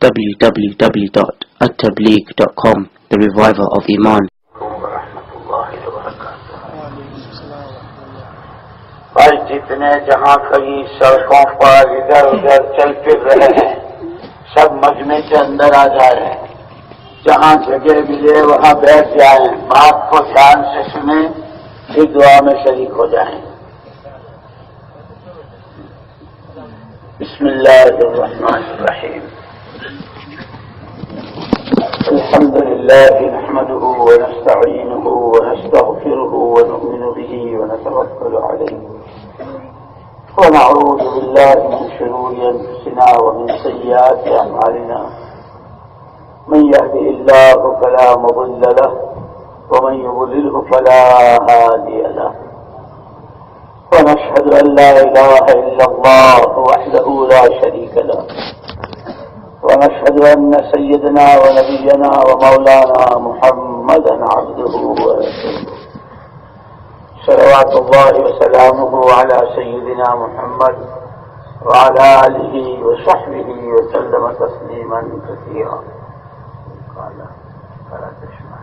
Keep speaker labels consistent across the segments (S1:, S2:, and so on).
S1: www.attableek.com, the reviver of Iman.
S2: آج جتنے جہاں کہیں سڑکوں پر ادھر ادھر چل پھر رہے ہیں سب مجمع کے اندر آ جائیں، جہاں جگہ ملے وہاں بیٹھ جائیں، بات کو دھیان سے سنیں، پھر دعا میں شریک ہو جائیں۔ بسم اللہ الرحمن الرحیم۔ الحمد لله نحمده ونستعينه ونستغفره ونؤمن به ونتوكل عليه ونعوذ بالله من شرور أنفسنا ومن سيئات أعمالنا، من يهده الله فلا مضل له ومن يضلله فلا هادي له، ونشهد أن لا إله إلا الله وحده لا شريك له، ونشهد أن سيدنا ونبينا ومولانا محمدا عبده ورسوله، صلوات الله وسلامه على سيدنا محمد وعلى آله وصحبه وسلم تسليما كثيرا. قال فلا تشمع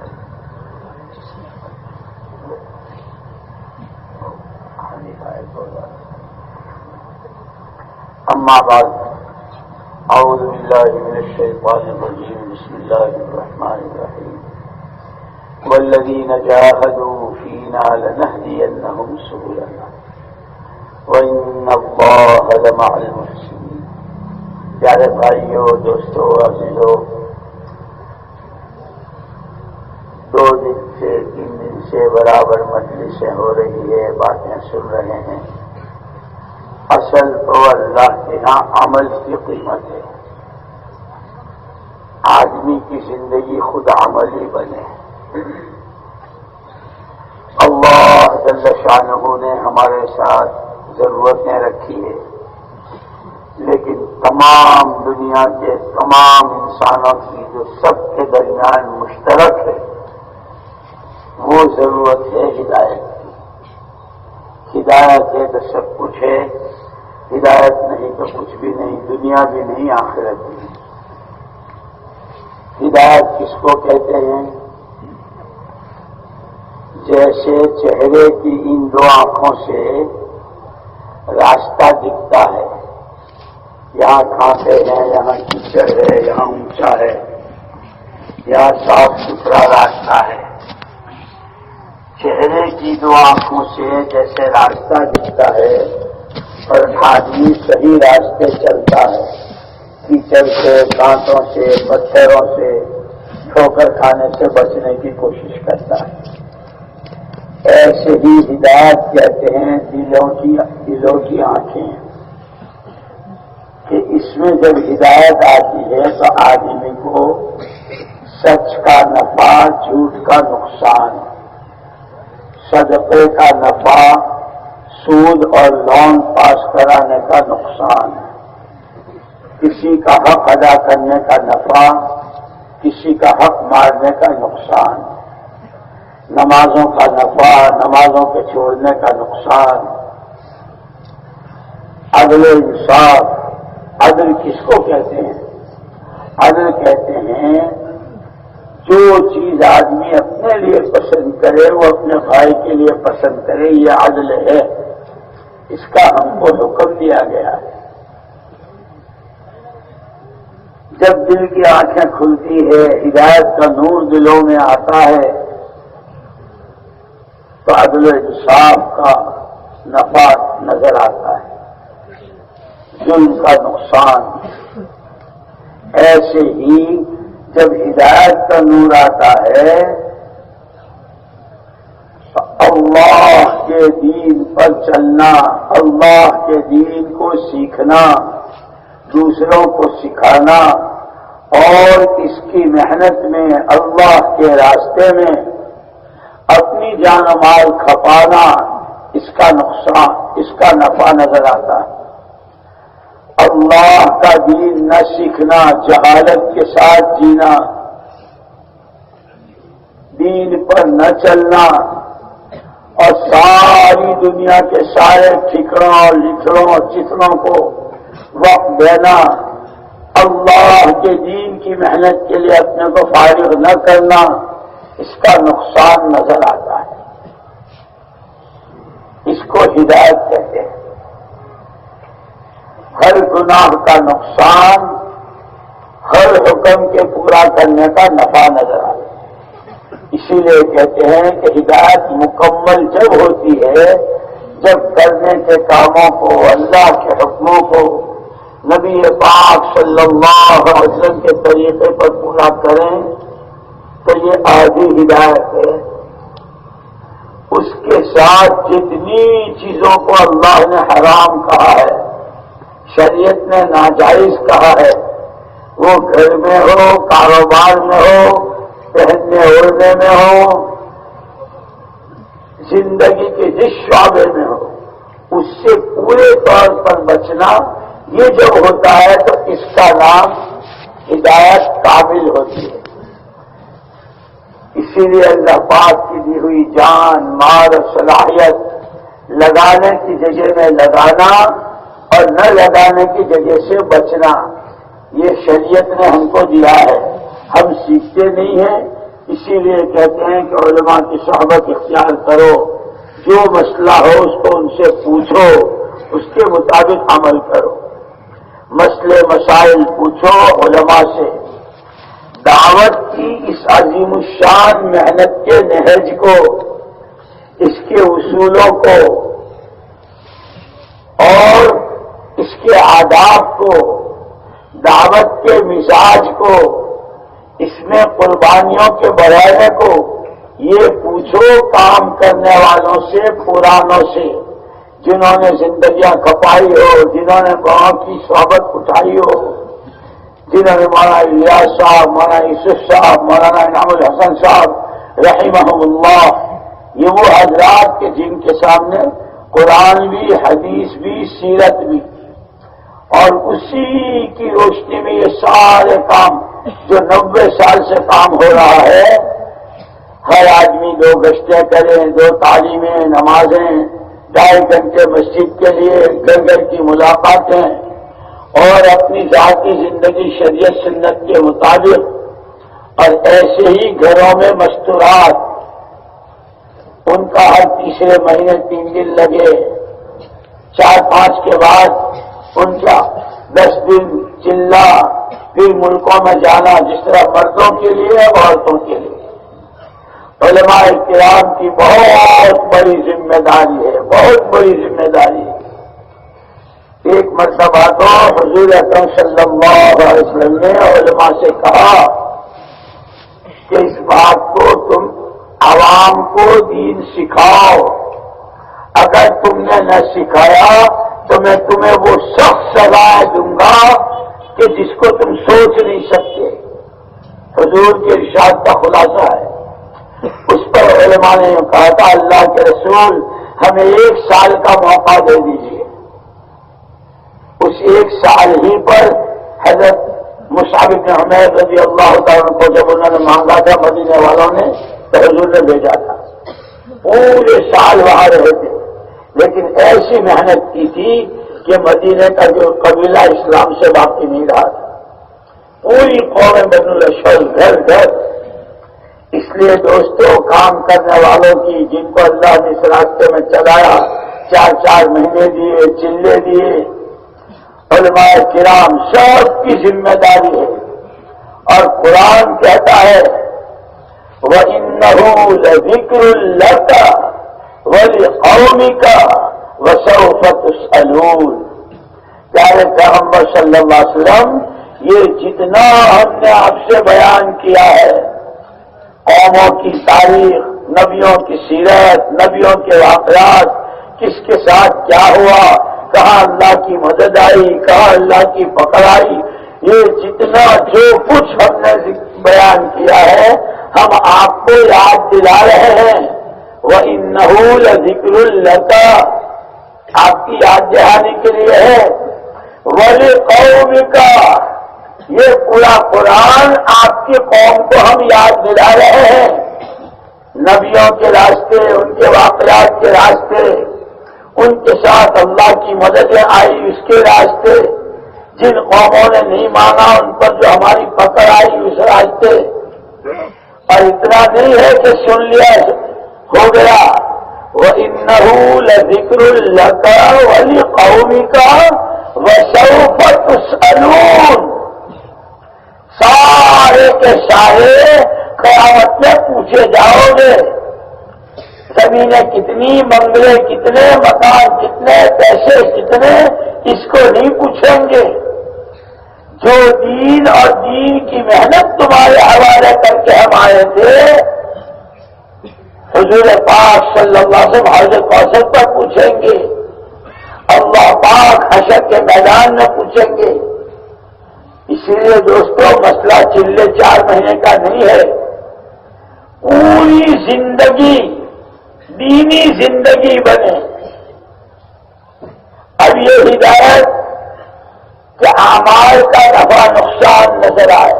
S2: أما بعد، أعوذ بالله من الشيطان الرجيم، بسم الله الرحمن الرحيم، والذين جاهدوا فينا لنهدينهم سبلنا وإن الله لمع المحسنين۔ پیارے بھائیو، دوستو، عزیزو، 2 دن سے 3 دن سے برابر مجلسیں ہو رہی ہے، باتیں سن رہے ہیں۔ اصل تو اللہ کے ہاں عمل کی قیمت ہے، آدمی کی زندگی خود عملی بنے۔ اللہ جل شانہ نے ہمارے ساتھ ضرورتیں رکھی ہے، لیکن تمام دنیا کے تمام انسانوں کی جو سب کے درمیان مشترک ہے وہ ضرورت ہے ہدایت کی۔ ہدایت ہے تو سب کچھ ہے، ہدایت نہیں تو کچھ بھی نہیں، دنیا بھی نہیں، آخرت بھی نہیں۔ ہدایت کس کو کہتے ہیں؟ جیسے چہرے کی ان 2 آنکھوں سے راستہ دکھتا ہے، یہاں کھاتے ہیں، یہاں کیچڑ ہے، یہاں اونچا ہے، یہاں صاف ستھرا راستہ ہے۔ چہرے کی 2 آنکھوں سے جیسے راستہ دکھتا ہے اور آدمی صحیح راستے چلتا ہے، کیچڑ سے، کانٹوں سے، پتھروں سے، ٹھوکر کھانے سے بچنے کی کوشش کرتا ہے۔ ایسے ہی ہدایت کہتے ہیں دلوں کی آنکھیں، کہ اس میں جب ہدایت آتی ہے تو آدمی کو سچ کا نفع، جھوٹ کا نقصان، صدقے کا نفع، سود اور لون پاس کرانے کا نقصان، کسی کا حق ادا کرنے کا نفع، کسی کا حق مارنے کا نقصان، نمازوں کا نفع، نمازوں کے چھوڑنے کا نقصان، عدل انصاف۔ عدل کس کو کہتے ہیں؟ عدل کہتے ہیں جو چیز آدمی اپنے لیے پسند کرے وہ اپنے بھائی کے لیے پسند کرے، یہ عدل ہے، اس کا ہم کو حکم دیا گیا ہے۔ جب دل کی آنکھیں کھلتی ہے، ہدایت کا نور دلوں میں آتا ہے تو عدل انصاف کا نفع نظر آتا ہے، ظلم کا نقصان۔ ایسے ہی جب ہدایت کا نور آتا ہے تو اللہ کے دین پر چلنا، اللہ کے دین کو سیکھنا، دوسروں کو سکھانا اور اس کی محنت میں، اللہ کے راستے میں اپنی جان و مال کھپانا، اس کا نقصان، اس کا نفع نظر آتا ہے۔ اللہ کا دین نہ سیکھنا، جہالت کے ساتھ جینا، دین پر نہ چلنا اور ساری دنیا کے سارے ٹھکروں اور لکھڑوں اور چتروں کو وقت دینا، اللہ کے دین کی محنت کے لیے اپنے کو فارغ نہ کرنا، اس کا نقصان نظر آتا ہے۔ اس کو ہدایت کہتے ہیں۔ ہر گناہ کا نقصان، ہر حکم کے پورا کرنے کا نفع نظر آتا ہے۔ اسی لیے کہتے ہیں کہ ہدایت مکمل جب ہوتی ہے جب کرنے کے کاموں کو، اللہ کے حکموں کو نبی پاک صلی اللہ علیہ وسلم کے طریقے پر پورا کریں تو یہ آدھی ہدایت ہے۔ اس کے ساتھ جتنی چیزوں کو اللہ نے حرام کہا ہے، شریعت نے ناجائز کہا ہے، وہ گھر میں ہو، کاروبار میں ہو، پہننے اوڑھنے میں ہو، زندگی کے جس شعبے میں ہو، اس سے پورے طور پر بچنا، یہ جب ہوتا ہے تو اس کا نام ہدایت کامل ہوتی ہے۔ اسی لیے اللہ پاک کی دی ہوئی جان، مال اور صلاحیت لگانے کی جگہ میں لگانا اور نہ لگانے کی جگہ سے بچنا، یہ شریعت نے ہم کو دیا ہے، ہم سیکھتے نہیں ہیں۔ اسی لیے کہتے ہیں کہ علماء کی صحبت اختیار کرو، جو مسئلہ ہو اس کو ان سے پوچھو، اس کے مطابق عمل کرو۔ مسئلے مسائل پوچھو علماء سے۔ دعوت کی اس عظیم الشان محنت کے نہج کو، اس کے اصولوں کو اور اس کے آداب کو، دعوت کے مزاج کو، اس میں قربانیوں کے بڑھانے کو، یہ پوچھو کام کرنے والوں سے، پرانوں سے، جنہوں نے زندگیاں کھپائی ہو، جنہوں نے گاؤں کی صحبت اٹھائی ہو، جنہوں نے مولانا الیاس صاحب، مولانا یوسف صاحب، مولانا انعام الحسن صاحب رحمہم اللہ، یہ وہ حضرات کے جن کے سامنے قرآن بھی، حدیث بھی، سیرت بھی، اور اسی کی روشنی میں یہ سارے کام جو 90 سال سے کام ہو رہا ہے، ہر آدمی 2 گشتیں کریں، 2 تعلیمیں، نمازیں، 2.5 گھنٹے مسجد کے لیے، گھر گھر کی ملاقاتیں، اور اپنی ذاتی زندگی شریعت سنت کے مطابق، اور ایسے ہی گھروں میں مستورات، ان کا ہر تیسرے مہینے 3 دن لگے، 4-5 کے بعد ان کا 10 دن چلنا، پھر ملکوں میں جانا، جس طرح مردوں کے لیے عورتوں کے لیے۔ علماء کرام کی بہت بڑی ذمہ داری ہے، بہت بڑی ذمہ داری ہے۔ ایک مرتبہ تو حضور اکرم صلی اللہ علیہ وسلم نے علماء سے کہا کہ اس بات کو تم عوام کو دین سکھاؤ، اگر تم نے نہ سکھایا تو میں تمہیں وہ سخت سزائیں دوں گا کہ جس کو تم سوچ نہیں سکتے۔ حضور کے ارشاد کا خلاصہ ہے۔ اس پر علماء نے کہا تھا اللہ کے رسول ہمیں 1 سال کا موقع دے دیجیے۔ اس 1 سال ہی پر حضرت مصعب بن عمیر رضی اللہ تعالیٰ عنہ کو جب انہوں نے مانگا تھا مدینے والوں نے تو حضور نے بھیجا تھا، پورے سال وہاں رہے تھے، لیکن ایسی محنت کی تھی کہ مدینے کا جو قبیلہ اسلام سے باقی نہیں رہا تھا، پوری قوم بنو الاشعل گھر گھر۔ اس لیے دوستوں کام کرنے والوں کی جن کو اللہ نے اس راستے میں چلایا، 4 مہینے دیے، چلے دیے، علماء کرام سب کی ذمہ داری ہے۔ اور قرآن کہتا ہے وَإِنَّهُ لَذِكْرٌ لَكَ وَلِقَوْمِكَ وَسَوْفَ تُسْأَلُونَ۔ پیارے پیغمبر صلی اللہ علیہ وسلم، یہ جتنا ہم نے آپ سے بیان کیا ہے، قوموں کی تاریخ، نبیوں کی سیرت، نبیوں کے واقعات، کس کے ساتھ کیا ہوا، کہاں اللہ کی مدد آئی، کہاں اللہ کی پکڑ آئی، یہ جتنا جو کچھ ہم نے بیان کیا ہے ہم آپ کو یاد دلا رہے ہیں۔ وَإِنَّهُ لَذِكْرٌ لَكَ، آپ کی یاد دہانی کے لیے ہے، وَلِقَوْمِكَ، یہ پورا قرآن آپ کی قوم کو ہم یاد دلا رہے ہیں، نبیوں کے راستے، ان کے واقعات کے راستے، ان کے ساتھ اللہ کی مددیں آئی اس کے راستے، جن قوموں نے نہیں مانا ان پر جو ہماری پکڑ آئی اس راستے، اور اتنا نہیں ہے کہ سن لیا ہو گیا، وَإِنَّهُ لَذِكْرٌ لَكَ وَلِقَوْمِكَ وَسَوْفَ تُسْأَلُونَ، سارے کے سارے قیامت میں پوچھے جاؤ گے، زمینیں کتنی، بنگلے کتنے، مکان کتنے، پیسے کتنے، اس کو نہیں پوچھیں گے۔ جو دین اور دین کی محنت تمہارے حوالے کر کے ہم آئے تھے، حضور پاک صلی اللہ علیہ وسلم حوض کوثر پر پوچھیں گے، اللہ پاک حشر کے میدان میں پوچھیں گے۔ اسی لیے دوستو مسئلہ چلے 4 مہینے کا نہیں ہے، پوری زندگی دینی زندگی بنے۔ اب یہ ہدایت کہ اعمال کا نفع نقصان نظر آئے،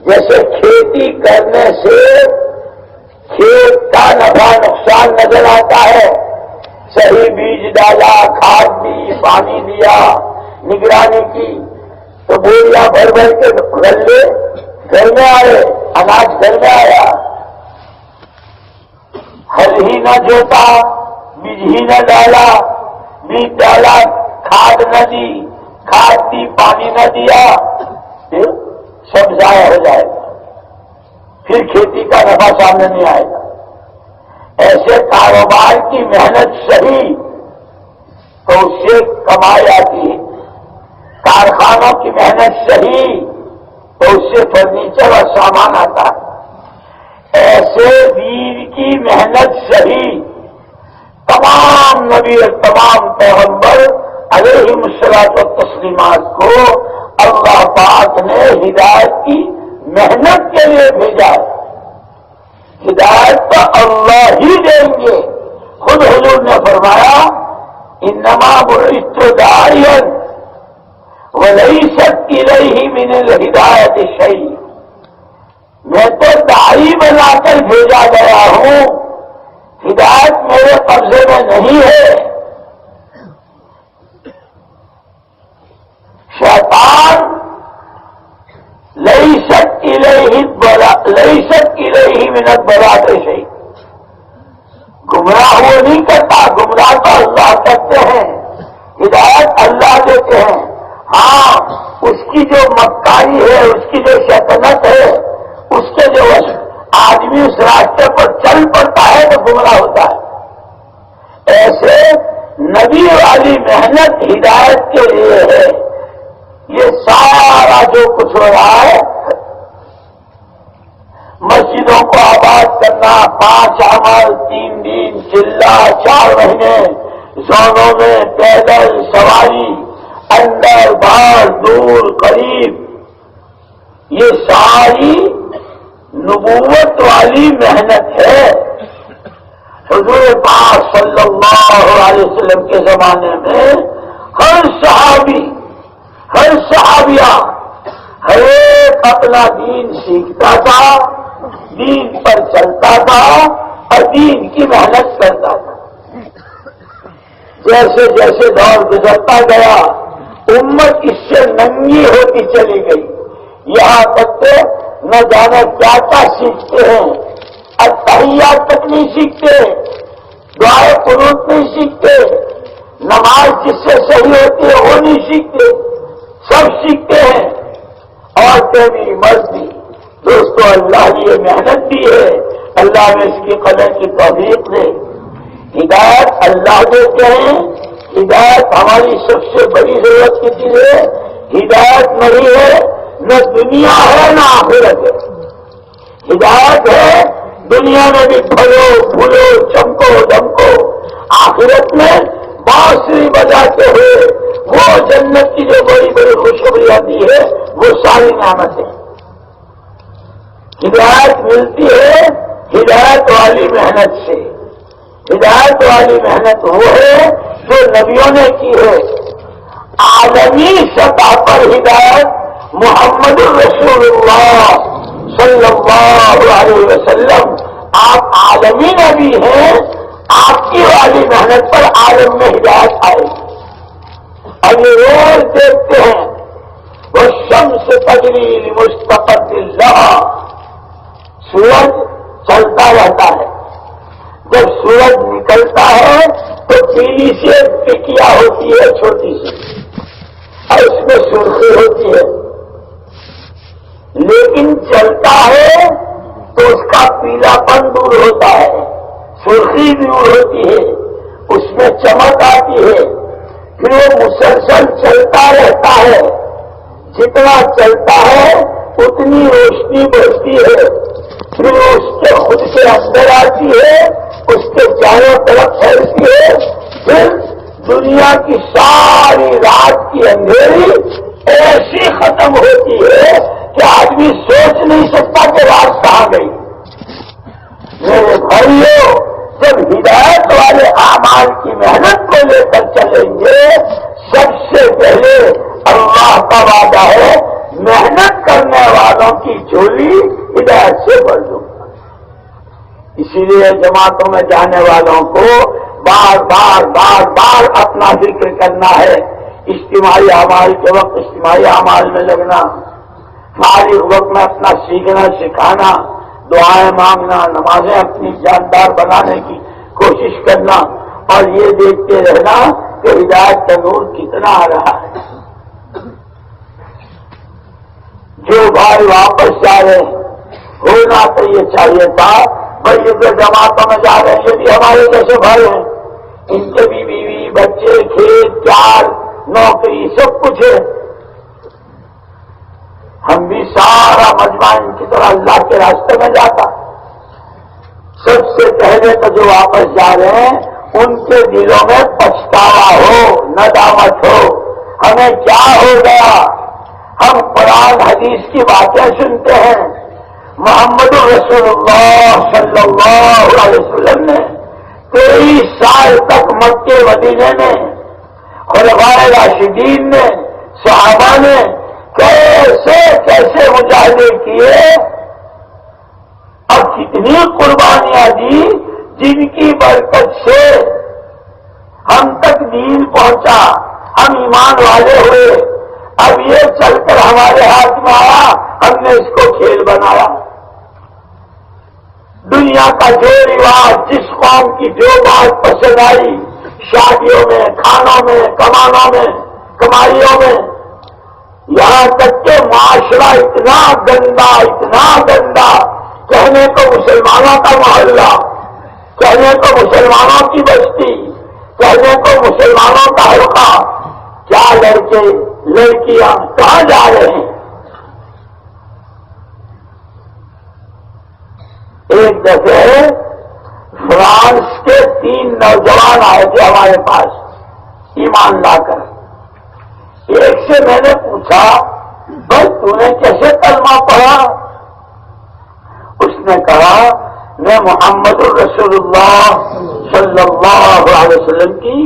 S2: جیسے کھیتی کرنے سے کھیت کا نفع نقصان نظر آتا ہے، صحیح بیج ڈالا، کھاد دی، پانی دیا، نگرانی کی تو بوریاں بھر بھر کے غلے گھر میں آئے، اناج گھر میں آیا۔ ہل ہی نہ جوتا، بیج ہی نہ ڈالا، بیج ڈالا کھاد نہ دی، کھاد دی پانی نہ دیا، پھر سب ضائع ہو جائے گا، پھر کھیتی کا نفع سامنے نہیں آئے گا۔ ایسے کاروبار کی محنت صحیح تو اس سے کمائی آتی ہے، کارخانوں کی محنت صحیح تو اس سے فرنیچر اور سامان آتا ہے۔ ایسے دین کی محنت صحیح تمام نبی اور تمام پیغمبر علیہم الصلوۃ والتسلیمات کو اللہ پاک نے ہدایت کی محنت کے لیے بھیجا ہے۔ ہدایت تو اللہ ہی دیں گے، خود حضور نے فرمایا انما بعثت داعیا ولیست الیہ من الہدایۃ شیء، میں تو داعی بنا کر بھیجا گیا ہوں، ہدایت میرے قبضے میں نہیں ہے۔ شیطان لیست الیہ من الضلالۃ شیء، گمراہ وہ نہیں کرتا، گمراہ تو اللہ کرتے ہیں، ہدایت اللہ دیتے ہیں۔ ہاں اس کی جو مکاری ہے، اس کی جو شیطنت ہے، اس کے جو آدمی اس راستے پر چل پڑتا ہے تو گمراہ ہوتا ہے۔ ایسے نبی والی محنت ہدایت کے لیے ہے۔ یہ سارا جو کچھ ہو رہا ہے، مسجدوں کو آباد کرنا، 5 اعمال 3 دن، چلہ 4 مہینے، زونوں میں پیدل سواری، اندر باہر دور قریب، یہ ساری نبوت والی محنت ہے۔ حضور پاک صلی اللہ علیہ وسلم کے زمانے میں ہر صحابی، ہر صحابیہ ہر ایک اپنا دین سیکھتا تھا، دین پر چلتا تھا اور دین کی محنت کرتا تھا۔ جیسے جیسے دور گزرتا گیا امت اس سے ننگی ہوتی چلی گئی، یہاں تک کہ نہ جانے کیا کیا سیکھتے ہیں، التحیات تک نہیں سیکھتے، دعائے قنوت نہیں سیکھتے، نماز جس سے صحیح ہوتی ہے وہ نہیں سیکھتے، سب سیکھتے ہیں، عورتیں بھی مرد بھی۔ دوستو اللہ کی یہ محنت بھی ہے، اللہ نے اس کی قدر کی توفیق دے۔ ہدایت اللہ دیتے ہیں، ہدایت ہماری سب سے بڑی ضرورت کی چیز ہے۔ ہدایت نہیں ہے نہ دنیا ہے نہ آخرت ہے۔ ہدایت ہے دنیا میں بھی پھلو پھولو چمکو دمکو، آخرت میں بانسری بجاتے ہوئے وہ جنت کی جو بڑی بڑی خوشخبریاں دی ہے وہ ساری نعمتیں۔ ہدایت ملتی ہے ہدایت والی محنت سے۔ ہدایت والی محنت وہ ہے جو نبیوں نے کی ہے۔ عالمی سطح پر ہدایت محمد رسول اللہ صلی اللہ علیہ وسلم، آپ عالمی نبی ہیں، آپ کی والی محنت پر عالم میں ہدایت آئے گی۔ اور یہ روز دیکھتے ہیں وہ شمس تجری لمستقر لہا، سورج چلتا رہتا ہے، جب سورج نکلتا ہے تو پیلی سے ٹکیا ہوتی ہے چھوٹی سی، اور اس میں سرخی ہوتی ہے، لیکن چلتا ہے تو اس کا پیلا پن دور ہوتا ہے، سرخی دور ہوتی ہے، اس میں چمک آتی ہے، پھر وہ مسلسل چلتا رہتا ہے، جتنا چلتا ہے اتنی روشنی بڑھتی ہے، پھر وہ اس کے خود کے اندر آتی ہے، اس کے چاروں طرف پھیلتی ہے، پھر دنیا کی ساری رات کی اندھیری ایسی ختم ہوتی ہے کہ آدمی سوچ نہیں سکتا کہ رات کہاں گئی۔ میرے بھائیوں، جب ہدایت والے اعمال کی محنت کو لے کر چلیں گے، سب سے پہلے اللہ کا وعدہ ہے محنت کرنے والوں کی جھولی ہدایت سے بھر دوں گا۔ اسی لیے جماعتوں میں جانے والوں کو بار بار بار بار اپنا ذکر کرنا ہے، اجتماعی اعمال کے وقت اجتماعی اعمال میں لگنا، فارغ وقت میں اپنا سیکھنا سکھانا، دعائیں مانگنا، نمازیں اپنی جاندار بنانے کی کوشش کرنا، اور یہ دیکھتے رہنا کہ ہدایت کا نور کتنا آ رہا ہے۔ جو بھائی واپس جا رہے ہیں، ہونا تو یہ چاہیے تھا بھائی یہ جو جماعتوں میں جا رہے ہیں یہ بھی ہمارے جیسے بھائی ہیں، ان کے بھی بیوی بچے کھیت چار نوکری سب کچھ ہے، ہم بھی سارا مجمع ان کی طرح اللہ کے راستے میں جاتا۔ سب سے پہلے تو جو واپس جا رہے ہیں ان کے دلوں میں پچھتاوا ہو، ندامت ہو، ہمیں کیا ہو گیا۔ ہم قرآن حدیث کی باتیں سنتے ہیں، محمد رسول اللہ صلی اللہ علیہ وسلم نے 23 سال تک مکے مدینے میں خلفائے راشدین نے صحابہ نے کیسے کیسے مجاہدے کیے اور کتنی قربانیاں دی، جن کی برکت سے ہم تک دین پہنچا، ہم ایمان والے ہوئے۔ اب یہ چل کر ہمارے ہاتھ میں آیا، ہم نے اس کو کھیل بنایا۔ دنیا کا جو رواج، جس قوم کی جو بات پسند آئی، شادیوں میں، کھانوں میں، کمانوں میں، کمائیوں میں، یہاں تک کہ معاشرہ اتنا گندا، کہنے کو مسلمانوں کا محلہ، کہنے کو مسلمانوں کی بستی، کہنے کو مسلمانوں کا حلقہ، کیا لڑکے لڑکیاں کہاں جا رہے ہیں۔ ایک دفعہ فرانس کے 3 نوجوان آئے تھے ہمارے پاس ایمان لا کر۔ ایک سے میں نے پوچھا بھائی تو نے کیسے کلمہ پڑھا؟ اس نے کہا میں محمد رسول اللہ صلی اللہ علیہ وسلم کی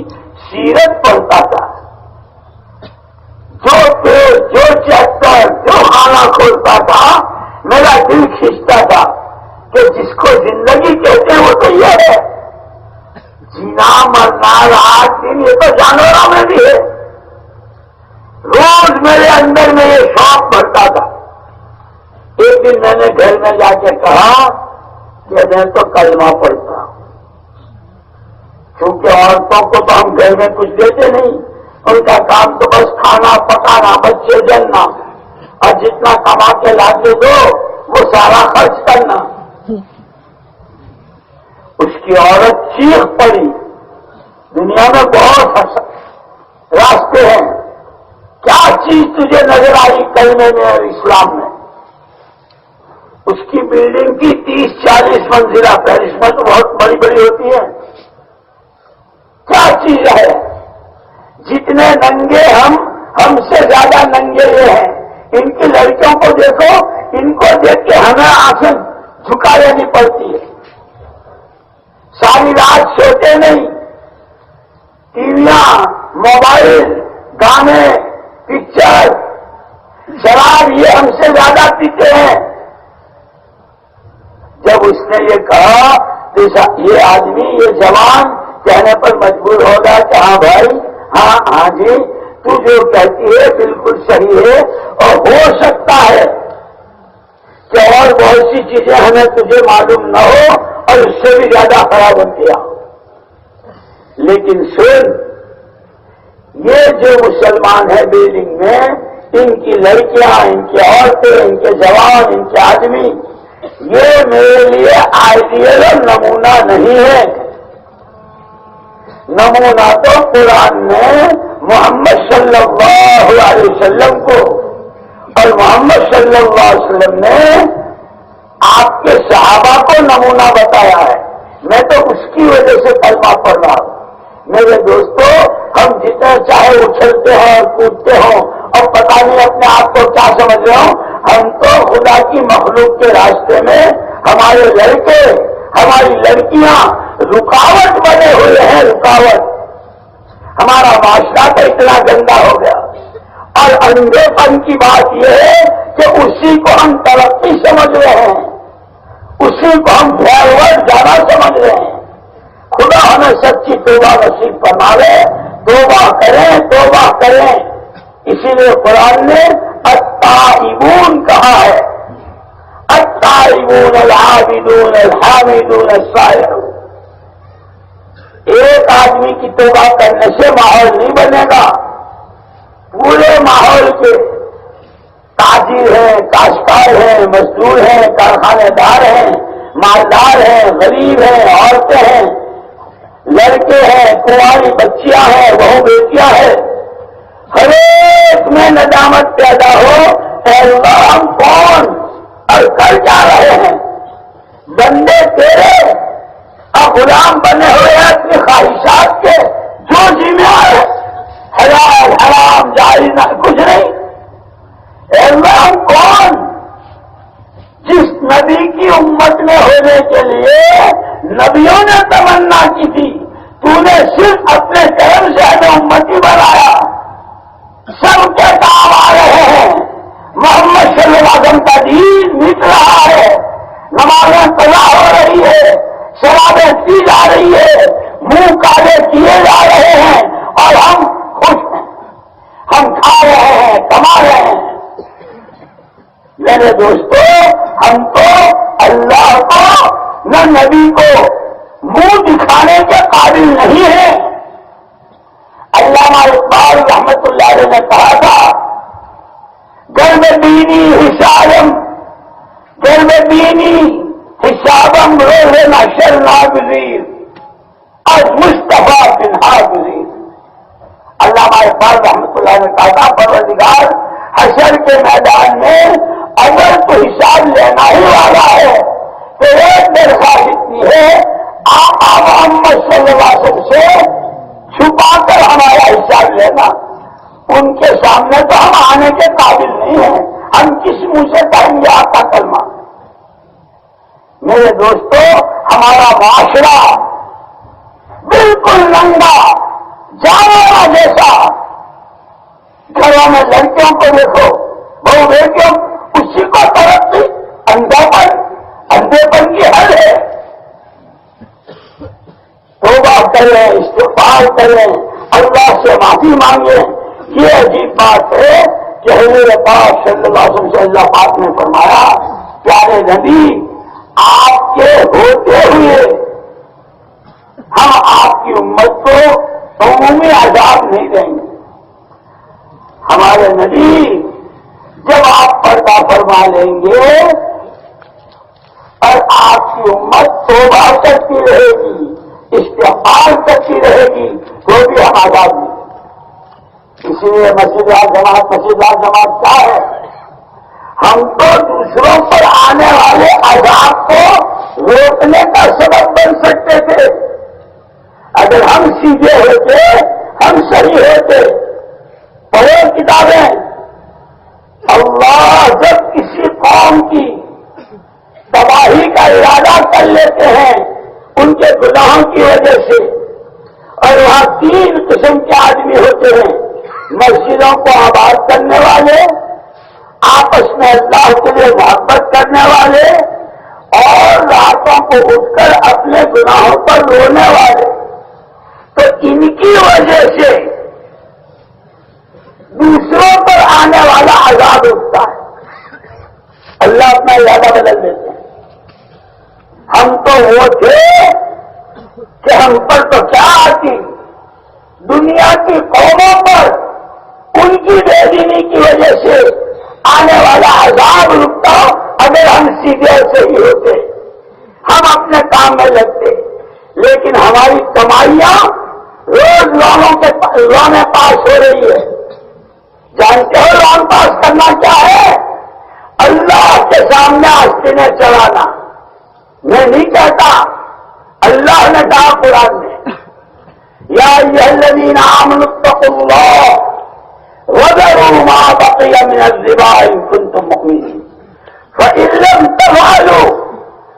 S2: سیرت پڑھتا تھا، جو پیج، جو چیپٹر، جو خانہ کھولتا تھا میرا دل کھینچتا تھا کہ جس کو زندگی کہتے ہیں وہ تو یہ ہے، جینا مرنا رات دن یہ تو جانوروں میں بھی ہے۔ روز میرے اندر میں یہ شوق بڑھتا تھا۔ ایک دن میں نے گھر میں جا کے کہا کہ میں تو کلمہ پڑھتا ہوں، کیونکہ عورتوں کو تو ہم گھر میں کچھ دیتے نہیں، ان کا کام تو بس کھانا پکانا، بچے جلنا، اور جتنا کما کے لاتے دو وہ سارا خرچ کرنا۔ اس کی عورت چیخ پڑی، دنیا میں بہت راستے ہیں، کیا چیز تجھے نظر آئی کلمے میں اور اسلام میں؟ اس کی بلڈنگ کی 30-40 منزلہ، پیرس میں تو بہت بڑی بڑی ہوتی ہے، کیا چیز ہے؟ جتنے ننگے ہم سے زیادہ ننگے یہ ہیں۔ ان کی لڑکیوں کو دیکھو، ان کو دیکھ کے ہمیں آنکھیں جھکا لینی پڑتی ہے، ساری رات سوتے نہیں، ٹی ویاں، موبائل، گانے، پکچر، شراب یہ ہم سے زیادہ پیتے ہیں۔ جب اس نے یہ کہا تو یہ آدمی، یہ جوان کہنے پر مجبور ہوگا کہ ہاں بھائی، ہاں جی، تو جو کہتی ہے بالکل صحیح ہے، اور ہو سکتا ہے کہ اور بہت سی چیزیں ہمیں تجھے معلوم نہ ہو اور اس سے بھی زیادہ خراب ہو گیا، لیکن سن، یہ جو مسلمان ہے بلڈنگ میں، ان کی لڑکیاں، ان کی عورتیں، ان کے جوان، ان کے آدمی، یہ میرے لیے آئیڈیل اور نمونہ نہیں ہے۔ نمونہ تو قرآن نے محمد صلی اللہ علیہ وسلم کو، اور محمد صلی اللہ علیہ وسلم نے آپ کے صحابہ کو نمونہ بتایا ہے۔ میں تو اس کی وجہ سے کلمہ پڑھ رہا ہوں۔ میرے دوستو، ہم جتنا چاہے اچھلتے ہیں اور کودتے ہوں اور پتہ نہیں اپنے آپ کو کیا سمجھ رہے ہوں، ہم تو خدا کی مخلوق کے راستے میں ہمارے لڑکے، ہماری لڑکیاں رکاوٹ بنے ہوئے ہیں، رکاوٹ۔ ہمارا معاشرہ تو اتنا گندا ہو گیا، اور اندھے پن کی بات یہ ہے کہ اسی کو ہم ترقی سمجھ رہے ہیں، اسی کو ہم فارورڈ جانا سمجھ رہے ہیں۔ خدا ہمیں سچی توبہ نصیب فرمائے، توبہ کریں، توبہ کریں۔ اسی لیے قرآن نے التائبون کہا ہے، التائبون العابدون الحامدون السائحون۔ ایک آدمی کی توبہ کرنے سے ماحول نہیں بنے گا، پورے ماحول کے تاجر ہیں، کاشتکار ہیں، مزدور ہیں، کارخانے دار ہیں، مالدار ہیں، غریب ہیں، عورتیں ہیں، لڑکے ہیں، کنواری بچیاں ہیں، بہو بیٹیاں ہیں، ہر ایک میں ندامت پیدا ہو، اے اللہ ہم کون اور کر جا رہے ہیں؟ بندے تیرے اور غلام بنے ہوئے ہیں اپنی خواہشات کے، جو ذمہ ہے حلال حرام جائز نہ کچھ نہیں۔ اے اللہ ہم کون؟ جس نبی کی امت میں ہونے کے لیے نبیوں نے تمنا کی تھی، تو نے صرف اپنے کرم سے ہمیں امتی بنایا۔ سب کے کام آ رہے ہیں، محمد صلی اللہ علیہ وسلم کا دین مٹ رہا ہے، نمازیں قضا ہو رہی ہے، شرابیں پی جا رہی ہے، منہ کالے کیے جا رہے ہیں، اور ہم خوش ہیں، ہم کھا رہے ہیں، کما رہے ہیں۔ میرے دوستو، ہم تو اللہ کو نہ نبی کو منہ دکھانے کے قابل نہیں ہیں۔ علامہ اقبال رحمت اللہ علیہ نے کہا تھا، گرب دینی حسابم، گرب دینی حسابم روز محشر ناگزیر، از مصطفیٰ بن حاضرین۔ علامہ اقبال رحمت اللہ نے کہا تھا، پروردگار حشر کے میدان میں اگر تو حساب لینا ہی والا ہے تو ایک درخواست اتنی ہے، آقا محمد صلی اللہ علیہ وسلم سے چھپا کر ہمارا حساب لینا۔ ان کے سامنے تو ہم آنے کے قابل نہیں ہیں، ہم کس منہ سے کہیں گے آپ کا کلمہ؟ میرے دوستو، ہمارا معاشرہ بالکل ننگا جانوروں جیسا۔ گھروں میں لڑکیوں کو دیکھو، بہو بیٹیوں، اسی کو ترقی، اندھے پن کی حل ہے۔ توبہ کریں، استغفار کریں، اللہ سے معافی مانگیں۔ یہ عجیب بات ہے کہ حضور پاک صلی اللہ علیہ وسلم سے اللہ پاک نے فرمایا، پیارے نبی آپ کے ہوتے ہوئے ہم آپ کی امت کو عمومی عذاب نہیں دیں گے۔ ہمارے نبی جب آپ پردہ فرما لیں گے اور آپ کی امت توبہ کرتی رہے گی، استغفار کرتی رہے گی، تو بھی ہم آزاد نہیں۔ اسی لیے مسجد جماعت کیا ہے؟ ہم تو دوسروں پر آنے والے عذاب کو روکنے کا سبب بن سکتے تھے اگر ہم سیدھے ہوتے، ہم صحیح ہوتے۔ پڑھو کتابیں، اللہ جب کسی قوم کی تباہی کا ارادہ کر لیتے ہیں ان کے گناہوں کی وجہ سے، اور وہاں تین قسم کے آدمی ہوتے ہیں، مسجدوں کو آباد کرنے والے، آپس میں اللہ کے لیے محبت کرنے والے، اور راتوں کو اٹھ کر اپنے گناہوں پر رونے والے۔ تو ان کی وجہ سے اللہ اپنا ارادہ بدل دیتے ہیں. ہم تو وہ تھے کہ ہم پر تو کیا آتی دنیا کی قوموں پر ان کی بے دینی کی وجہ سے آنے والا عذاب رکتا اگر ہم سیدھے سے ہی ہوتے، ہم اپنے کام میں لگتے. لیکن ہماری کمائیاں روز لونوں میں پاس ہو رہی ہے. جانتے ہو لون پاس کرنا کیا ہے؟ اللہ کے سامنے آستینیں چڑھانا. میں نہیں کہتا، اللہ نے کہا قرآن میں، یا ایھا الذین آمنوا اتقوا اللہ وذروا ما بقی من الربا ان کنتم مؤمنین فإن لم تفعلوا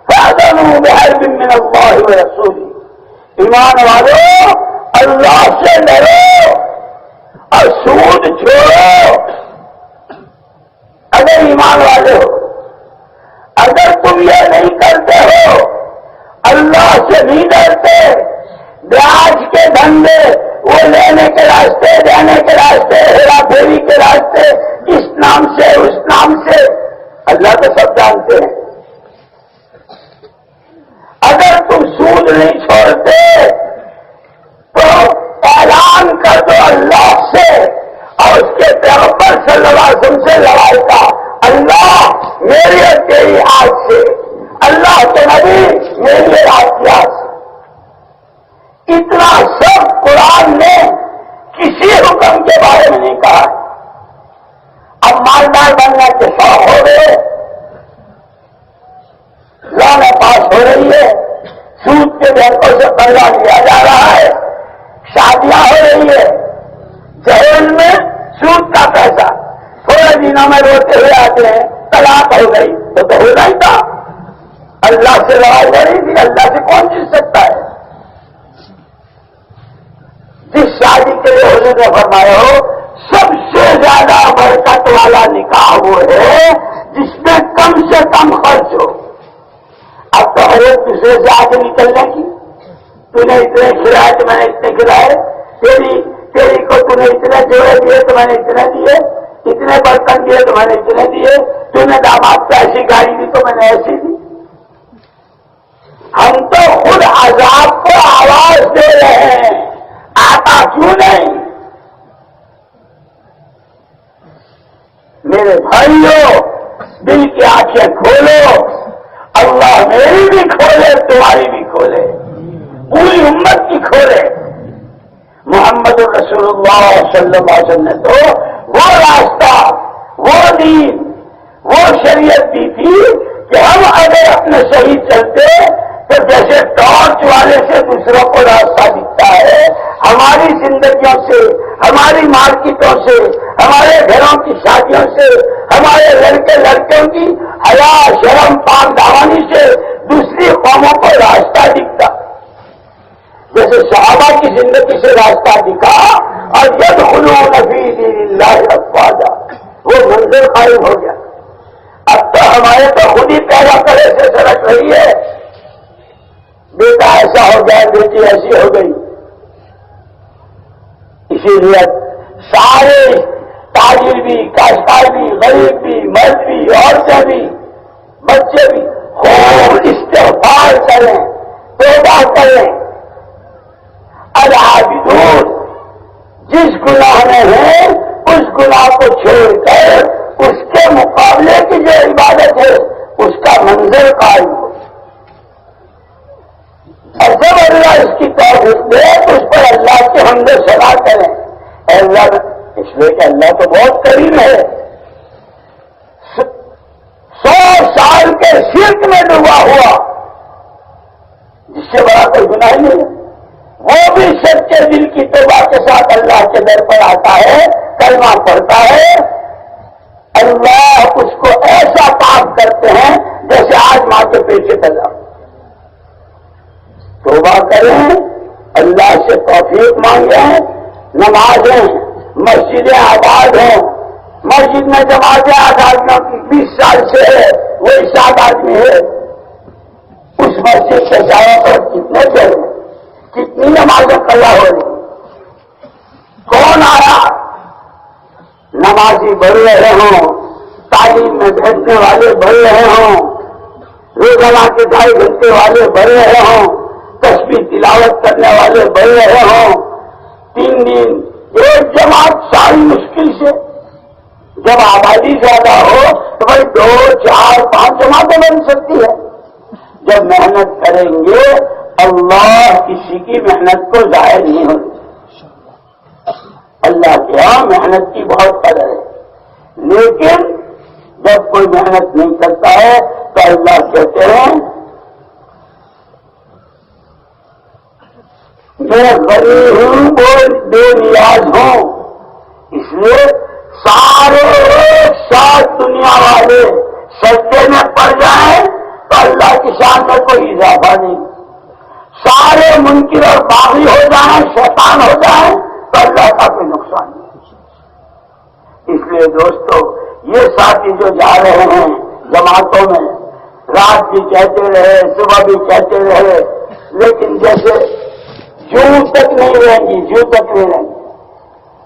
S2: فأذنوا بحرب من اللہ ورسولہ. ایمان والو، اللہ سے ڈرو اور سود چھوڑو. اگر ایمان والے ہو، اگر تم یہ نہیں کرتے ہو، اللہ سے نہیں ڈرتے، بیاج کے دھندے، وہ لینے کے راستے، دینے کے راستے، ہیرا پھیری کے راستے، اس نام سے اس نام سے، اللہ تو سب جانتے ہیں. اگر تم سود نہیں چھوڑتے تو اعلان کر دو اللہ سے اور اس کے پیغمبر صلی اللہ علیہ وسلم سے لڑائی کا، اللہ میری اور تیری آج سے، اللہ کے نبی میری اور آپ کی آج سے. اتنا سب قرآن نے کسی حکم کے بارے میں نہیں کہا. اب مالدار بننے کے شوق ہو گئے، لانیں پاس ہو رہی ہے، سود کے بینکوں سے قرضہ لیا جا رہا ہے، شادیاں ہو رہی ہے، جہیز میں سود کا پیسہ، تھوڑے دنوں میں روتے ہوئے آتے ہیں طلاق ہو گئی. تو ہونا ہی تھا. اللہ سے لڑائی لڑی تھی، اللہ سے کون جیت سکتا ہے؟ جس شادی کے لیے حضور نے فرمایا ہو سب سے زیادہ برکت والا نکاح وہ ہے جس میں کم سے کم خرچ ہو. اب تو ہر ایک دوسرے سے آگے نکلنے کی، تو نے اتنے کھلائے تو میں نے اتنے کھلائے، تیری کو تو نے اتنے جوڑے دیے تو میں نے اتنے دیے، اتنے برتن دیے تو میں نے اتنے دیے، تو نے داماد کو ایسی گاڑی دی تو میں نے ایسی دی. ہم تو خود عذاب کو آواز دے رہے ہیں، آتا کیوں نہیں؟ میرے بھائیوں، دل کی آنکھیں کھولو، اللہ میری بھی کھولے، تمہاری بھی کھولے، پوری امت کی کھولے. محمد رسول اللہ صلی اللہ علیہ وسلم نے تو وہ راستہ، وہ دین، وہ شریعت دی تھی کہ ہم اگر اپنے صحیح چلتے تو جیسے ٹارچ والے سے دوسروں کو راستہ دکھتا ہے، ہماری زندگیوں سے، ہماری مارکیٹوں سے، ہمارے گھروں کی شادیوں سے، ہمارے لڑکے لڑکیوں کی حیا شرم پاک دامانی سے دوسری قوموں کو راستہ دکھتا. جیسے صحابہ کی زندگی سے راستہ دکھا اور یدخلون فی دین اللہ افواجا، وہ منظر قائم ہو گیا. اب تو ہمارے تو خود ہی پیدا کرے سے سڑک رہی ہے، بیٹا ایسا ہو گیا، بیٹی ایسی ہو گئی. اسی لیے سارے تاجر بھی، کاشتکار بھی، غریب بھی، مرد بھی، عورتیں بھی، بچے بھی خوب استغفار کریں، توبہ کریں. العابدون، جس گناہ میں ہیں اس گناہ کو چھوڑ کر اس کے مقابلے کی جو عبادت ہے اس کا منظر قائم ہو. اور جب اللہ اس کی توفیق دے تو اس پر اللہ کی حمد و ثنا کریں. اللہ، اس لیے کہ اللہ تو بہت کریم ہے. 100 سال کے شرک میں ڈوبا ہوا، جس سے بڑا کوئی گناہ نہیں ہے، وہ بھی سچے دل کی توبہ کے ساتھ اللہ کے در پر آتا ہے، کلمہ پڑھتا ہے، اللہ اس کو ایسا پاک کرتے ہیں جیسے آج ماں کے پیٹ سے پیدا. توبہ کریں، اللہ سے توفیق مانگیں، نمازیں، مسجدیں آباد ہوں. مسجد میں جماعتیں 8 آدمیوں کی 20 سال سے ہے، وہی 7 آدمی ہے. اس مسجد کے چاروں پر کتنے چل رہے، کتنی نمازیں قضا ہو رہی. کون آیا؟ نمازی بڑھ رہے ہوں، تعلیم میں بیٹھنے والے بڑھ رہے ہوں، روزانہ کے 2.5 گھنٹے والے بڑھ رہے ہوں، تسبیح تلاوت کرنے والے بڑھ رہے ہوں، 3 دن ایک جماعت ساری مشکل سے، جب آبادی زیادہ ہو تو بھائی 2, 4, 5 جماعتیں بن سکتی ہے. جب محنت کریں گے اللہ کسی کی محنت کو ضائع نہیں ہوگی. اللہ کے ہاں محنت کی بہت قدر ہے، لیکن جب کوئی محنت نہیں کرتا ہے تو اللہ کہتے ہیں میں غنی ہوں وہ بے نیاز ہوں. اس لیے سارے ایک ساتھ دنیا والے سجدے میں پڑ جائیں تو اللہ کی شان میں کوئی اضافہ نہیں. سارے منکر اور باغی ہو جائیں، شیطان ہو جائیں تو اللہ کا کوئی نقصان نہیں. اس لیے دوستو یہ ساتھی جو جا رہے ہیں جماعتوں میں، رات بھی کہتے رہے صبح بھی کہتے رہے، لیکن جیسے جوں تک نہیں رہیں گی، جوں تک نہیں رہیں گی.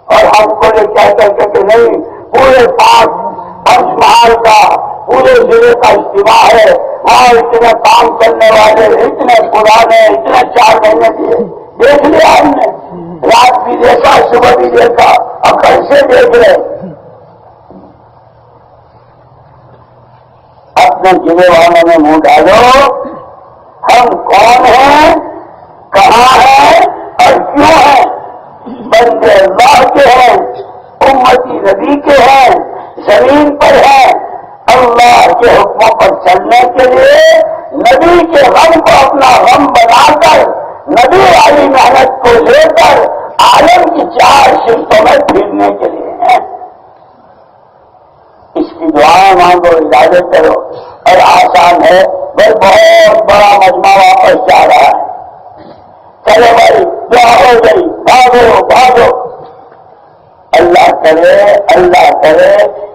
S2: اور ہم کو یہ کہتے کہ نہیں پورے 5 محل کا پورے ضلع کا اجتماع ہے، وہاں اتنے کام کرنے والے، اتنے پرانے، اتنے 4 مہینے دیے. دیکھ لیا ہم نے، رات بھی دیکھا صبح بھی دیکھا، اب کیسے دیکھ رہے. اپنے ضلع والوں میں منہ ڈالو، ہم کون ہیں، کہاں ہیں اور کیوں ہیں. بندے اللہ کے ہیں، امتی نبی کے ہیں، زمین پر ہیں. اللہ کے حکموں پر چلنے کے لیے نبی کے غم کو اپنا غم بنا کر، نبی والی محنت کو لے کر عالم کی 4 شرطوں میں پھرنے کے لیے ہیں. اس کی دعائیں مانگو، اجازت کرو. اور آسان ہے بھائی، بہت بڑا مجمع واپس جا رہا ہے، چلے بھائی دعا ہو گئی، بھاگو بھاگو. اللہ کرے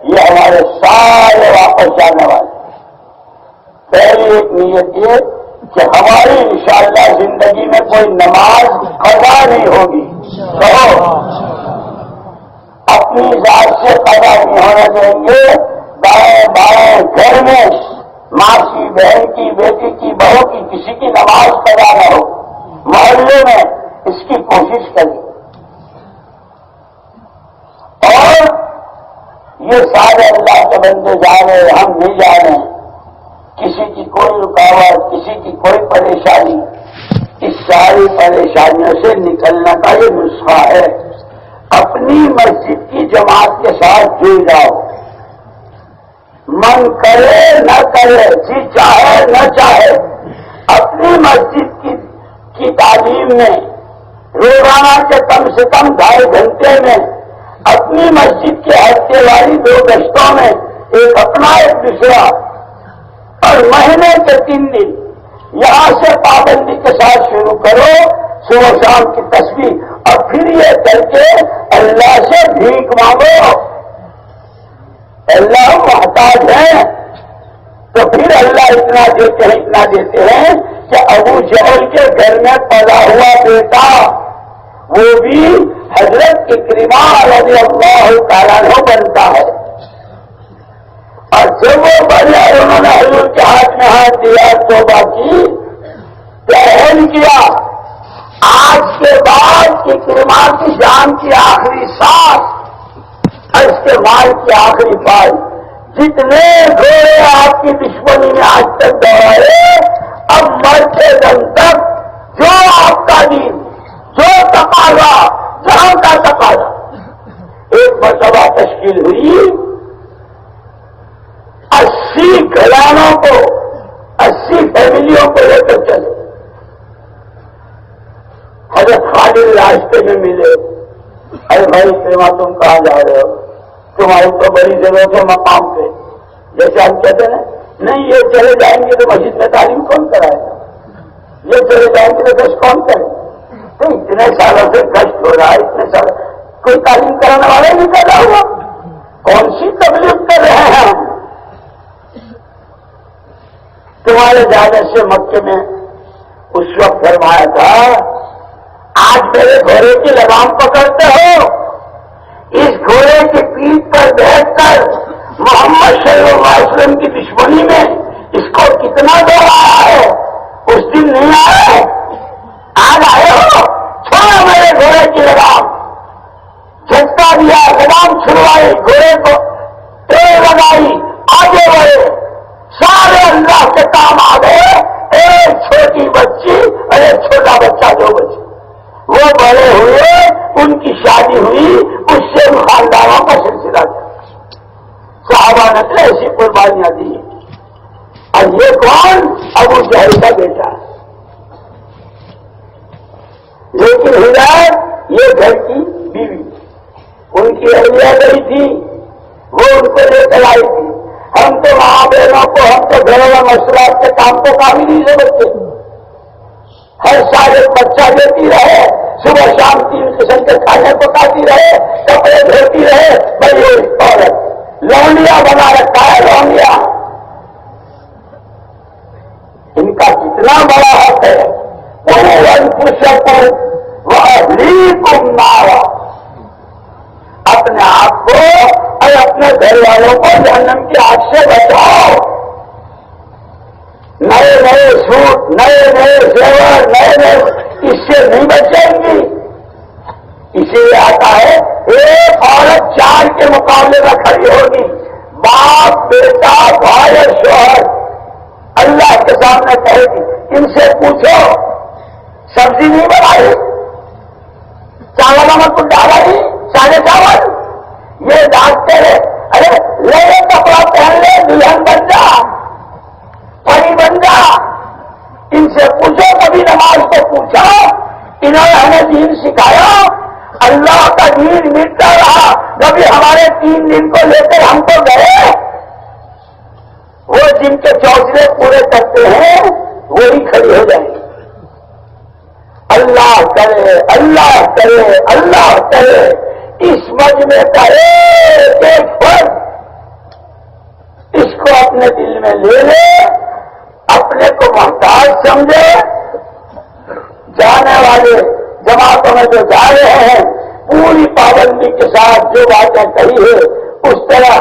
S2: یہ ہمارے سارے واپس جانے والے. پہلی ایک نیت یہ کہ ہماری انشاءاللہ زندگی میں کوئی نماز قضا نہیں ہوگی. کہو اپنی ذات سے قضا نہیں ہونے دیں گے. دائیں بائیں گھر میں ماں کی، بہن کی، بیٹی کی، بہو کی کسی کی نماز قضا نہ ہو. محلے میں اس کی کوشش کریں. اور یہ سارے اللہ کے بندے جا رہے، ہم نہیں جا رہے ہیں. کسی کی کوئی رکاوٹ، کسی کی کوئی پریشانی، اس ساری پریشانیوں سے نکلنے کا یہ نسخہ ہے. اپنی مسجد کی جماعت کے ساتھ جڑ جاؤ. من کرے نہ کرے، جی چاہے نہ چاہے، اپنی مسجد کی تعلیم میں روزانہ کے کم سے کم 2.5 گھنٹے میں، اپنی مسجد کے ہفتے والی 2 گشتوں میں ایک اپنا ایک دوسرا، اور مہینے کے 3 دن یہاں سے پابندی کے ساتھ شروع کرو صبح شام کی تسبیح. اور پھر یہ کر کے اللہ سے بھیک مانگو. اللہ محتاج ہیں تو پھر اللہ اتنا دیتے ہیں کہ ابو جہل کے گھر میں پیدا ہوا بیٹا، وہ بھی حضرت اکرمہ رضی اللہ تعالیٰ عنہ بنتا ہے. اور جب وہ بڑے انہوں نے حضور کے ہاتھ میں ہاتھ دیا، توبہ کی، اعلان کیا آج کے بعد اکرمہ کی جان کی آخری سانس، اس کے مال کی آخری پال، جتنے گھوڑے آپ کی دشمنی میں آج تک دوڑائے، اب مرتے دم تک جو آپ کا دین، جو تقاضا، جہاں کا تقاضا. ایک مرتبہ تشکیل ہوئی، 80 گھرانوں کو، 80 فیملیوں کو لے کر چلے. حضرت خالد راستے میں ملے. ارے بھائی پریما تم کہاں جا رہے ہو؟ تمہاری تو بڑی ضرورت ہے مقام پہ. جیسے ہم کہتے ہیں نہیں یہ چلے جائیں گے تو مسجد میں تعلیم کون کرائے گا، یہ چلے جائیں گے تو گشت کون کرے. تو اتنے سالوں سے گشت ہو رہا ہے، اتنے سال کوئی تعلیم کرانے والا نہیں کر رہا ہوا. کون سی تبلیغ کر رہے ہیں ہم؟ تمہارے جانے سے مکے میں اس وقت فرمایا تھا آج میرے گھوڑے کی لگام پکڑتے ہو، اس گھوڑے کی پیٹھ پر بیٹھ کر محمد کام آ گئے، ایک چھوٹی بچی اور ایک چھوٹا بچہ، جو بچے وہ بڑے ہوئے، ان کی شادی ہوئی، اس سے خاندانوں کا سلسلہ تھا، صحابہ نے تو ایسی قربانیاں دی۔ اور یہ کون؟ ابو جہل کا بیٹا ہے۔ لیکن ہدایت یہ گھر کی بیوی، ان کی اہلیہ گئی تھی، وہ ان کو لے کر آئی تھی۔ ہم تو ماں بہنوں کو، ہم تو گھریلو مسئلات کے کام کو کام ہی نہیں سمجھتے۔ ہر سال ایک بچہ دیتی رہے، صبح شام 3 قسم کے کھانے پکاتی رہے، کپڑے دھوتی رہے، بھائی وہ عورت لونڈیا بنا رکھا ہے، لونڈیا۔ ان کا کتنا بڑا حق ہے، وَأَهْلِيكُمْ نَارًا، اپنے آپ کو اور اپنے گھر والوں کو جہنم کی آگ سے بچاؤ۔ نئے نئے سوٹ، نئے نئے زیور، نئے نئے، اس سے نہیں بچیں گی۔ اسی لیے آتا ہے ایک عورت 4 کے مقابلے میں کھڑی ہوگی، باپ، بیٹا، بھائی اور شوہر، اللہ کے سامنے کہے گی ان سے پوچھو سبزی نہیں بنائی، چاول نمک ڈالا نہیں، سارے چاول، یہ ڈانٹتے رہے، ارے لے کپڑا پہن لے، دلہن بن جا، پری بن جا۔ ان سے پوچھو، کبھی نماز کو پوچھا، انہوں نے ہمیں دین سکھایا، اللہ کا دین مٹتا رہا، کبھی ہمارے 3 دن کو لے کر ہم کو گئے؟ وہ جن کے چوچلے پورے کرتے ہیں وہی کھڑی ہو جائیں گے۔ اللہ کرے، اللہ کرے، اللہ کرے اس مجمع کا ایک ایک فرد اس کو اپنے دل میں لے لے، اپنے کو محتاج سمجھے۔ جانے والے جماعتوں میں جو جا رہے ہیں پوری پابندی کے ساتھ جو باتیں کہی ہے اس طرح،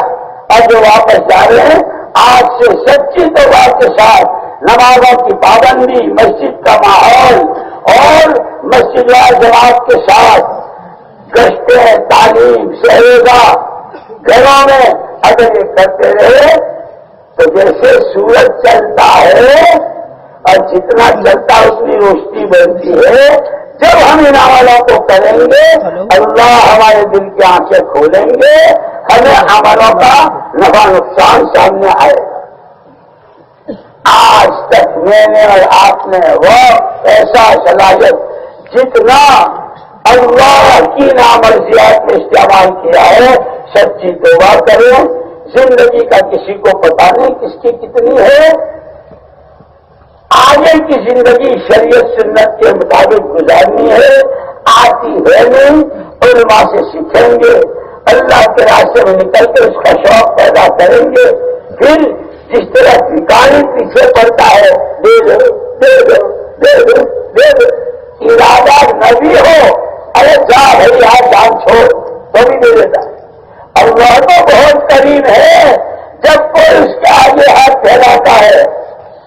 S2: اور جو واپس جا رہے ہیں آج سے سچی توبہ کے ساتھ نمازوں کی پابندی، مسجد کا ماحول اور مسجد و جماعت کے ساتھ گشتیں، تعلیم، سہیگا گھروں میں اگر یہ کرتے رہے تو جیسے سورج چلتا ہے اور جتنا چلتا اتنی روشنی بنتی ہے، جب ہم ان عملوں کو کریں گے اللہ ہمارے دل کی آنکھیں کھولیں گے، ہمیں عملوں کا نفع نقصان سامنے آئے گا۔ آج تک میں نے اور آپ نے وہ ایسا صلاحیت جتنا اللہ کی نامرضیات میں استعمال کیا ہے، سچی توبہ کریں۔ زندگی کا کسی کو پتا نہیں کس کی کتنی ہے، آگے کی زندگی شریعت سنت کے مطابق گزارنی ہے، آتی ہے نہیں، علماء سے سیکھیں گے، اللہ کے راستے میں نکل کے اس کا شوق پیدا کریں گے، پھر جس طرح بھکاری پیچھے پڑتا ہے، دے دو دے دو دے دو دے دو، ارادہ نبی ہو، ارے جا بھائی یہاں جان چھوڑ تو بھی دے دیتا ہے۔ اللہ تو بہت قریب ہے، جب کوئی اس کے آگے ہاتھ پھیلاتا ہے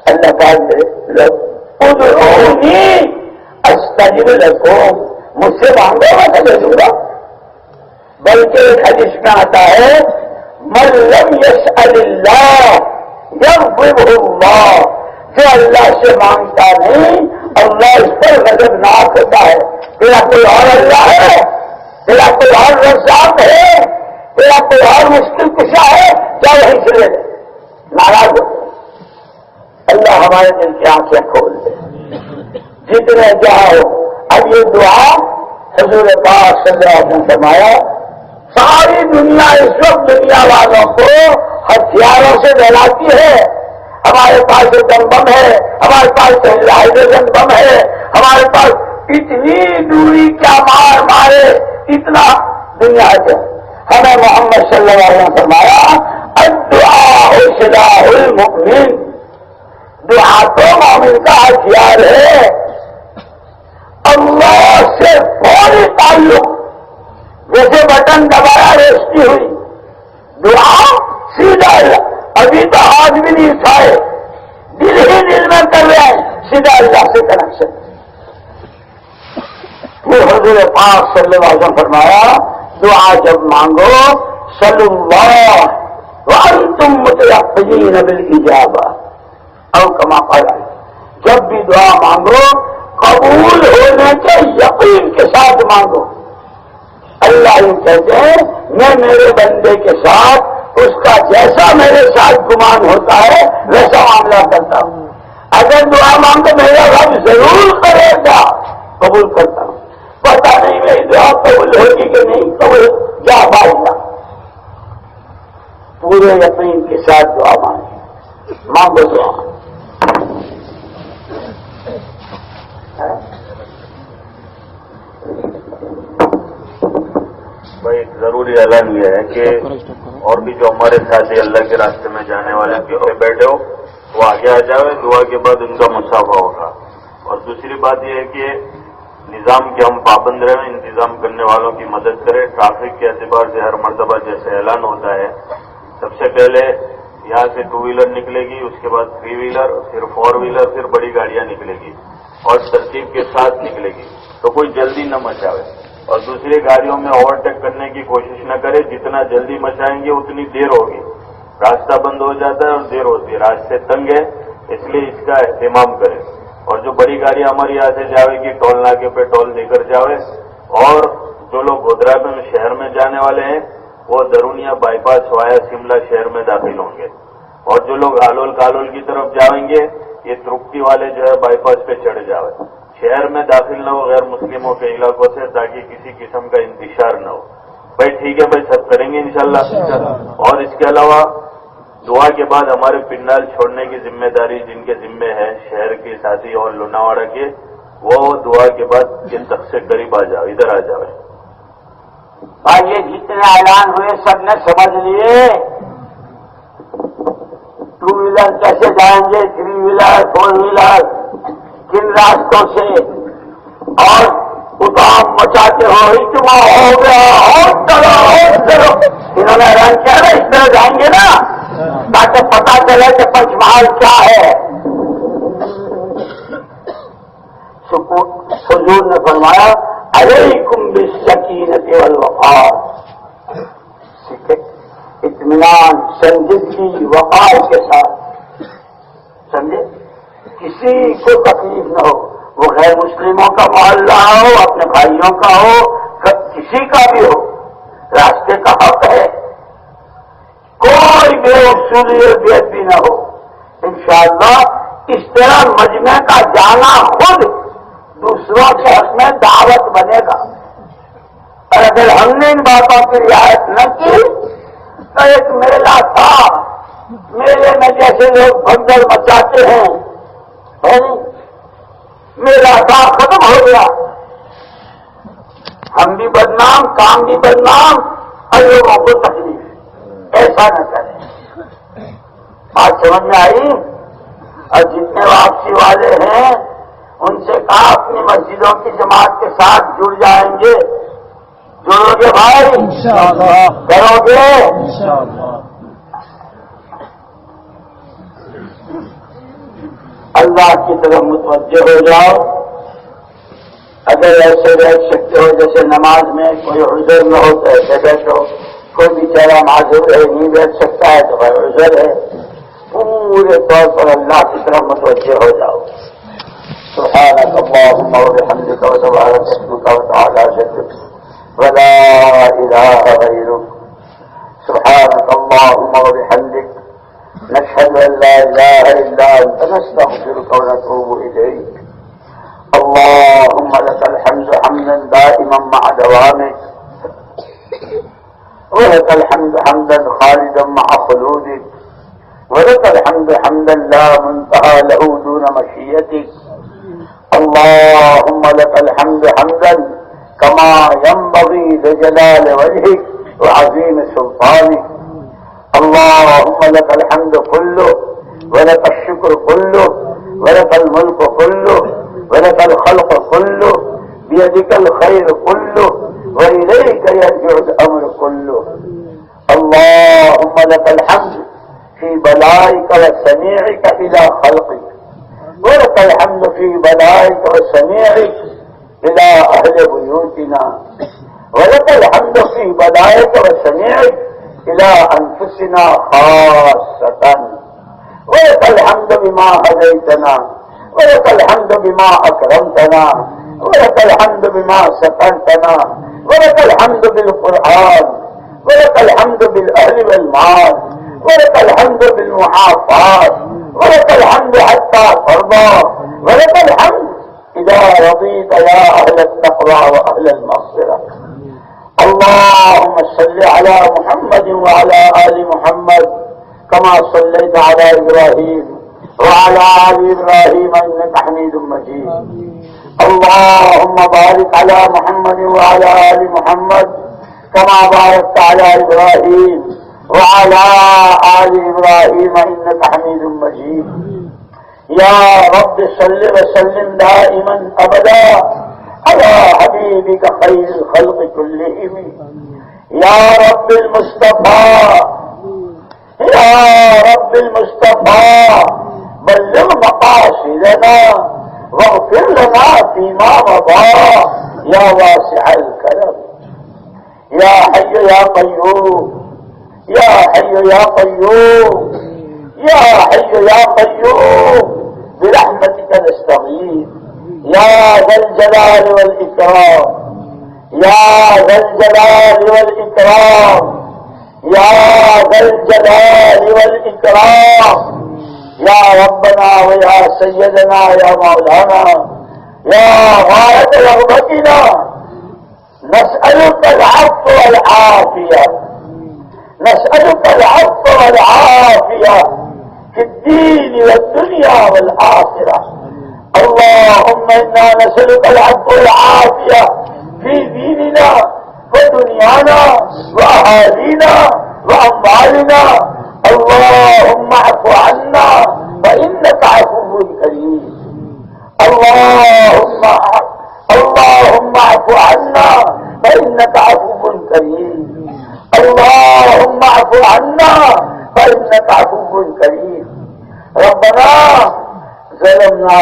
S2: اللہ پاک ادعونی استجب لکم، مجھ سے مانگو میں تو دے دوں گا۔ بلکہ ایک حدیث میں آتا ہے من لم یسأل اللہ یغضبہ اللہ، جو اللہ سے مانگتا نہیں اللہ اس پر غضبناک ہوتا ہے۔ تیرا کوئی اور اللہ ہے، تیرا کوئی اور رزاق ہے، تیرا کوئی اور مشکل کشا ہے، جا وہیں سے لے لے، ناراض ہو۔ اللہ ہمارے دل کی آنکھیں کھول دے، جتنے جاؤ۔ اب یہ دعا حضور پاک صلی اللہ علیہ وسلم نے فرمایا ساری دنیا اس وقت دنیا والوں کو ہتھیاروں سے دہلاتی ہے، ہمارے پاس ایٹم بم ہے، ہمارے پاس ہائیڈروجن بم ہے، ہمارے پاس اتنی دوری کیا مار مارے، اتنا دنیا ہے۔ ہمیں محمد صلی اللہ علیہ وسلم نے فرمایا الدعاء سلاح المؤمن، دعا تو مومن کا ہتھیار ہے۔ اللہ سے فوری تعلق، جیسے بٹن دبایا روشنی ہوئی، دعا سیدھا اللہ، ابھی تو آج بھی نہیں اٹھائے، دل ہی دل میں کر رہے ہیں، سیدھا اللہ سے کنیکشن۔ وہ حضور پاک صلی اللہ علیہ وسلم فرمایا دعا جب مانگو صلی اللہ وانتم متیقنین بالاجابہ، او کما قال جب بھی دعا مانگو قبول ہونے کے یقین کے ساتھ مانگو. اللہ یہ کہتے ہیں میں میرے بندے کے ساتھ اس کا جیسا میرے ساتھ گمان ہوتا ہے ویسا معاملہ کرتا ہوں. اگر دعا مانگو میرا رب ضرور کرے گا قبول کرتا ہوں. پتا نہیں میری دعا قبول ہوگی کہ نہیں قبول کیا فائدہ. پورے یقین کے ساتھ دعا مانگو دعا.
S3: بھائی ایک ضروری اعلان یہ ہے کہ اور بھی جو ہمارے ساتھی اللہ کے راستے میں جانے والے پیچھے بیٹھے ہو وہ آگے آ جاوے. دعا کے بعد ان کا مسافہ ہوگا. اور دوسری بات یہ ہے کہ نظام کے ہم پابند رہیں, انتظام کرنے والوں کی مدد کریں. ٹریفک کے اعتبار سے ہر مرتبہ جیسے اعلان ہوتا ہے سب سے پہلے یہاں سے 2 ویلر نکلے گی, اس کے بعد 3 ویلر, پھر 4 ویلر, پھر بڑی گاڑیاں نکلے گی اور ترتیب کے ساتھ نکلے گی. تو کوئی جلدی نہ مچاوے اور دوسری گاڑیوں میں اوورٹیک کرنے کی کوشش نہ کرے. جتنا جلدی مچائیں گے اتنی دیر ہوگی. راستہ بند ہو جاتا ہے اور دیر ہوتی ہے. راستے تنگ ہے اس لیے اس کا اہتمام کریں. اور جو بڑی گاڑی ہماری یہاں سے جاوے گی ٹول ناکے پہ ٹول دے کر جاوے. اور جو لوگ گودرا میں شہر میں جانے والے ہیں وہ درونیا بائی پاس وایا شملہ شہر میں داخل ہوں گے. اور جو لوگ آلول کالول کی طرف جائیں گے یہ ترپتی والے جو ہے بائی پاس پہ چڑھ جاوے. شہر میں داخل نہ ہو غیر مسلموں کے علاقوں سے تاکہ کسی قسم کا انتشار نہ ہو. بھائی ٹھیک ہے بھائی سب کریں گے انشاءاللہ. اور اس کے علاوہ دعا کے بعد ہمارے پنڈال چھوڑنے کی ذمہ داری جن کے ذمے ہے شہر کے ساتھی اور لوناواڑا کے, وہ دعا کے بعد جن تک سے قریب آ جاؤ, ادھر آ جاؤ.
S2: اور یہ جتنے اعلان ہوئے سب نے سمجھ لیے 2 ویلر کیسے جائیں گے, 3 ویلر 4 ویلر کن راستوں سے, اور ادام مچاتے ہو اجتماع ہو گیا اور چلو. انہوں نے اعلان کیا نا اس طرح جائیں گے نا تاکہ پتا چلے کہ پنچ محل کیا ہے. حضور نے فرمایا علیکم بالسکینۃ والوقار, اطمینان سنجیدگی وقار کے ساتھ. سمجھے, کسی کو تکلیف نہ ہو, وہ غیر مسلموں کا محلہ ہو, اپنے بھائیوں کا ہو, کسی کا بھی ہو, راستے کا حق ہے. کوئی بے اصولیت بھی نہ ہو. انشاءاللہ اس طرح مجمع کا جانا خود دوسروں کے حق میں دعوت بنے گا. اور اگر ہم نے ان باتوں کی رعایت نہ کی تو ایک میلہ تھا, میلے میں جیسے لوگ بھگدڑ مچاتے ہیں میلہ تھا ختم ہو گیا, ہم بھی بدنام, کام بھی بدنام اور لوگوں کو تکلیف. ایسا نہ کریں. بات سمجھ میں آئی؟ اور جتنے واپسی والے ہیں ان سے کہا اپنی مسجدوں کی جماعت کے ساتھ جڑ جائیں گے. جڑو گے بھائی؟ انشاءاللہ. کرو گے؟ انشاءاللہ. اللہ کی طرف متوجہ ہو جاؤ. اگر ایسے بیٹھ سکتے ہو جیسے نماز میں کوئی عذر نہ ہو تو ایسے بیٹھو. کوئی بیچارہ معذور ہے نہیں بیٹھ سکتا ہے تو بھائی عذر ہے. پورے طور پر اللہ کی طرف متوجہ ہو جاؤ. سبحانک اللہم وبحمدک وتبارک اسمک وتعالی جدک ولا الہ غیرک. سبحانک اللہم وبحمدک نشهد ان لا اله الا انت نستغفرك ونتوب اليك. اللهم لك الحمد حمدا دائما مع دوامك ولك الحمد حمدا خالدا مع خلودك ولك الحمد حمدا لا منتهى له دون مشيتك. اللهم لك الحمد حمدا كما ينبغي لجلال وجهك وعظيم سلطانك. اللهم لك الحمد كله ولك الشكر كله ولك الملك كله ولك الخلق كله بيدك الخير كله وإليك يرجع الأمر كله. اللهم لك الحمد في بلائك وسميعك إلى خلقك ولك الحمد في بلائك وسميعك إلى أهل بيوتنا ولك الحمد في بلائك وسميعك إلى أنفسنا خاصة ولك الحمد بما هديتنا ولك الحمد بما أكرمتنا ولك الحمد بما سترتنا ولك الحمد بالقرآن ولك الحمد بالأهل والمال ولك الحمد بالمعافاة ولك الحمد حتى ترضى ولك الحمد إذا رضيت يا أهل التقوى وأهل المغفرة. اللهم صل على محمد وعلى آل محمد كما صليت على إبراهيم وعلى آل إبراهيم إنك حميد مجيد. اللهم بارك على محمد وعلى آل محمد كما باركت على إبراهيم وعلى آل إبراهيم إنك حميد مجيد. يا رب صل وسلم دائما أبدا على حبيبك خير الخلق كلهم. يا رب المصطفى يا رب المصطفى بلغ مقاصدنا واغفر لنا فيما مضى يا واسع الكرم. يا حي يا قيوم يا حي يا قيوم يا حي يا قيوم برحمتك نستغيث يا ذا الجلال والإكرام يا ذا الجلال والإكرام يا ذا الجلال والإكرام. يا ربنا ويا سيدنا يا مولانا يا غاية رغبتنا نسألك العفو والعافية نسألك العفو والعافية في الدين والدنيا والآخرة. اللهم إنا نسألك العفو والعافية في ديننا ودنيانا وأهالينا وأموالنا. اللهم اعف عنا فإنك عفو كريم. اللهم اعف عنا فإنك عفو كريم. اللهم اعف عنا فإنك عفو كريم. ربنا ظلمنا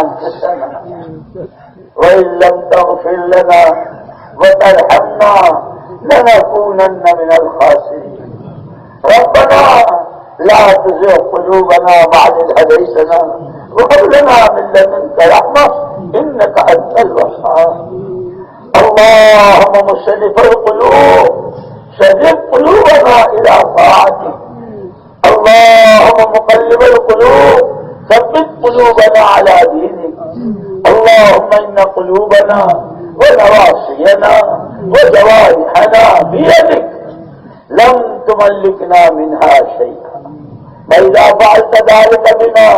S2: أنفسنا وإن لم تغفر لنا وترحمنا لنكونن من الخاسرين. ربنا لا تزغ قلوبنا بعد إذ هديتنا وهب لنا من لدنك رحمة إنك أنت الوهاب. اللهم مصرف القلوب سدد قلوبنا إلى طاعتك. اللهم مقلب القلوب ثبت قلوبنا على دينك. اللهم إن قلوبنا ونواصينا وجوارحنا بيدك لم تملكنا منها شيئا. فإذا فعلت ذلك بنا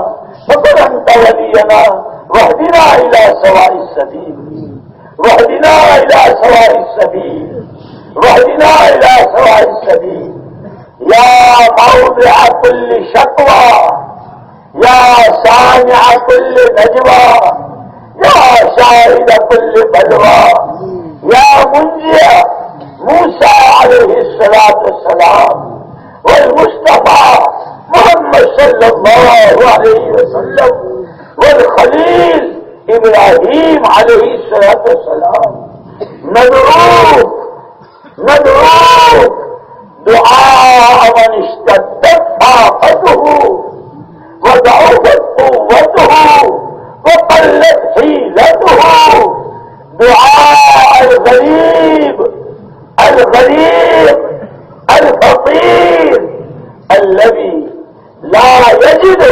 S2: فقد أنت ولينا واهدنا إلى سواء السبيل واهدنا إلى سواء السبيل واهدنا إلى سواء السبيل. يا موضع كل شكوى يا سامع كل نجوى يا شاهد كل بلوى يا منجي موسى عليه الصلاة والسلام والمصطفى محمد صلى الله عليه وسلم والخليل إبراهيم عليه الصلاة والسلام ندعوك دعاء من اشتدت طاقته وضعفت قوته وقلت حيلته. دعاء الغريب الفقير الذي لا يجد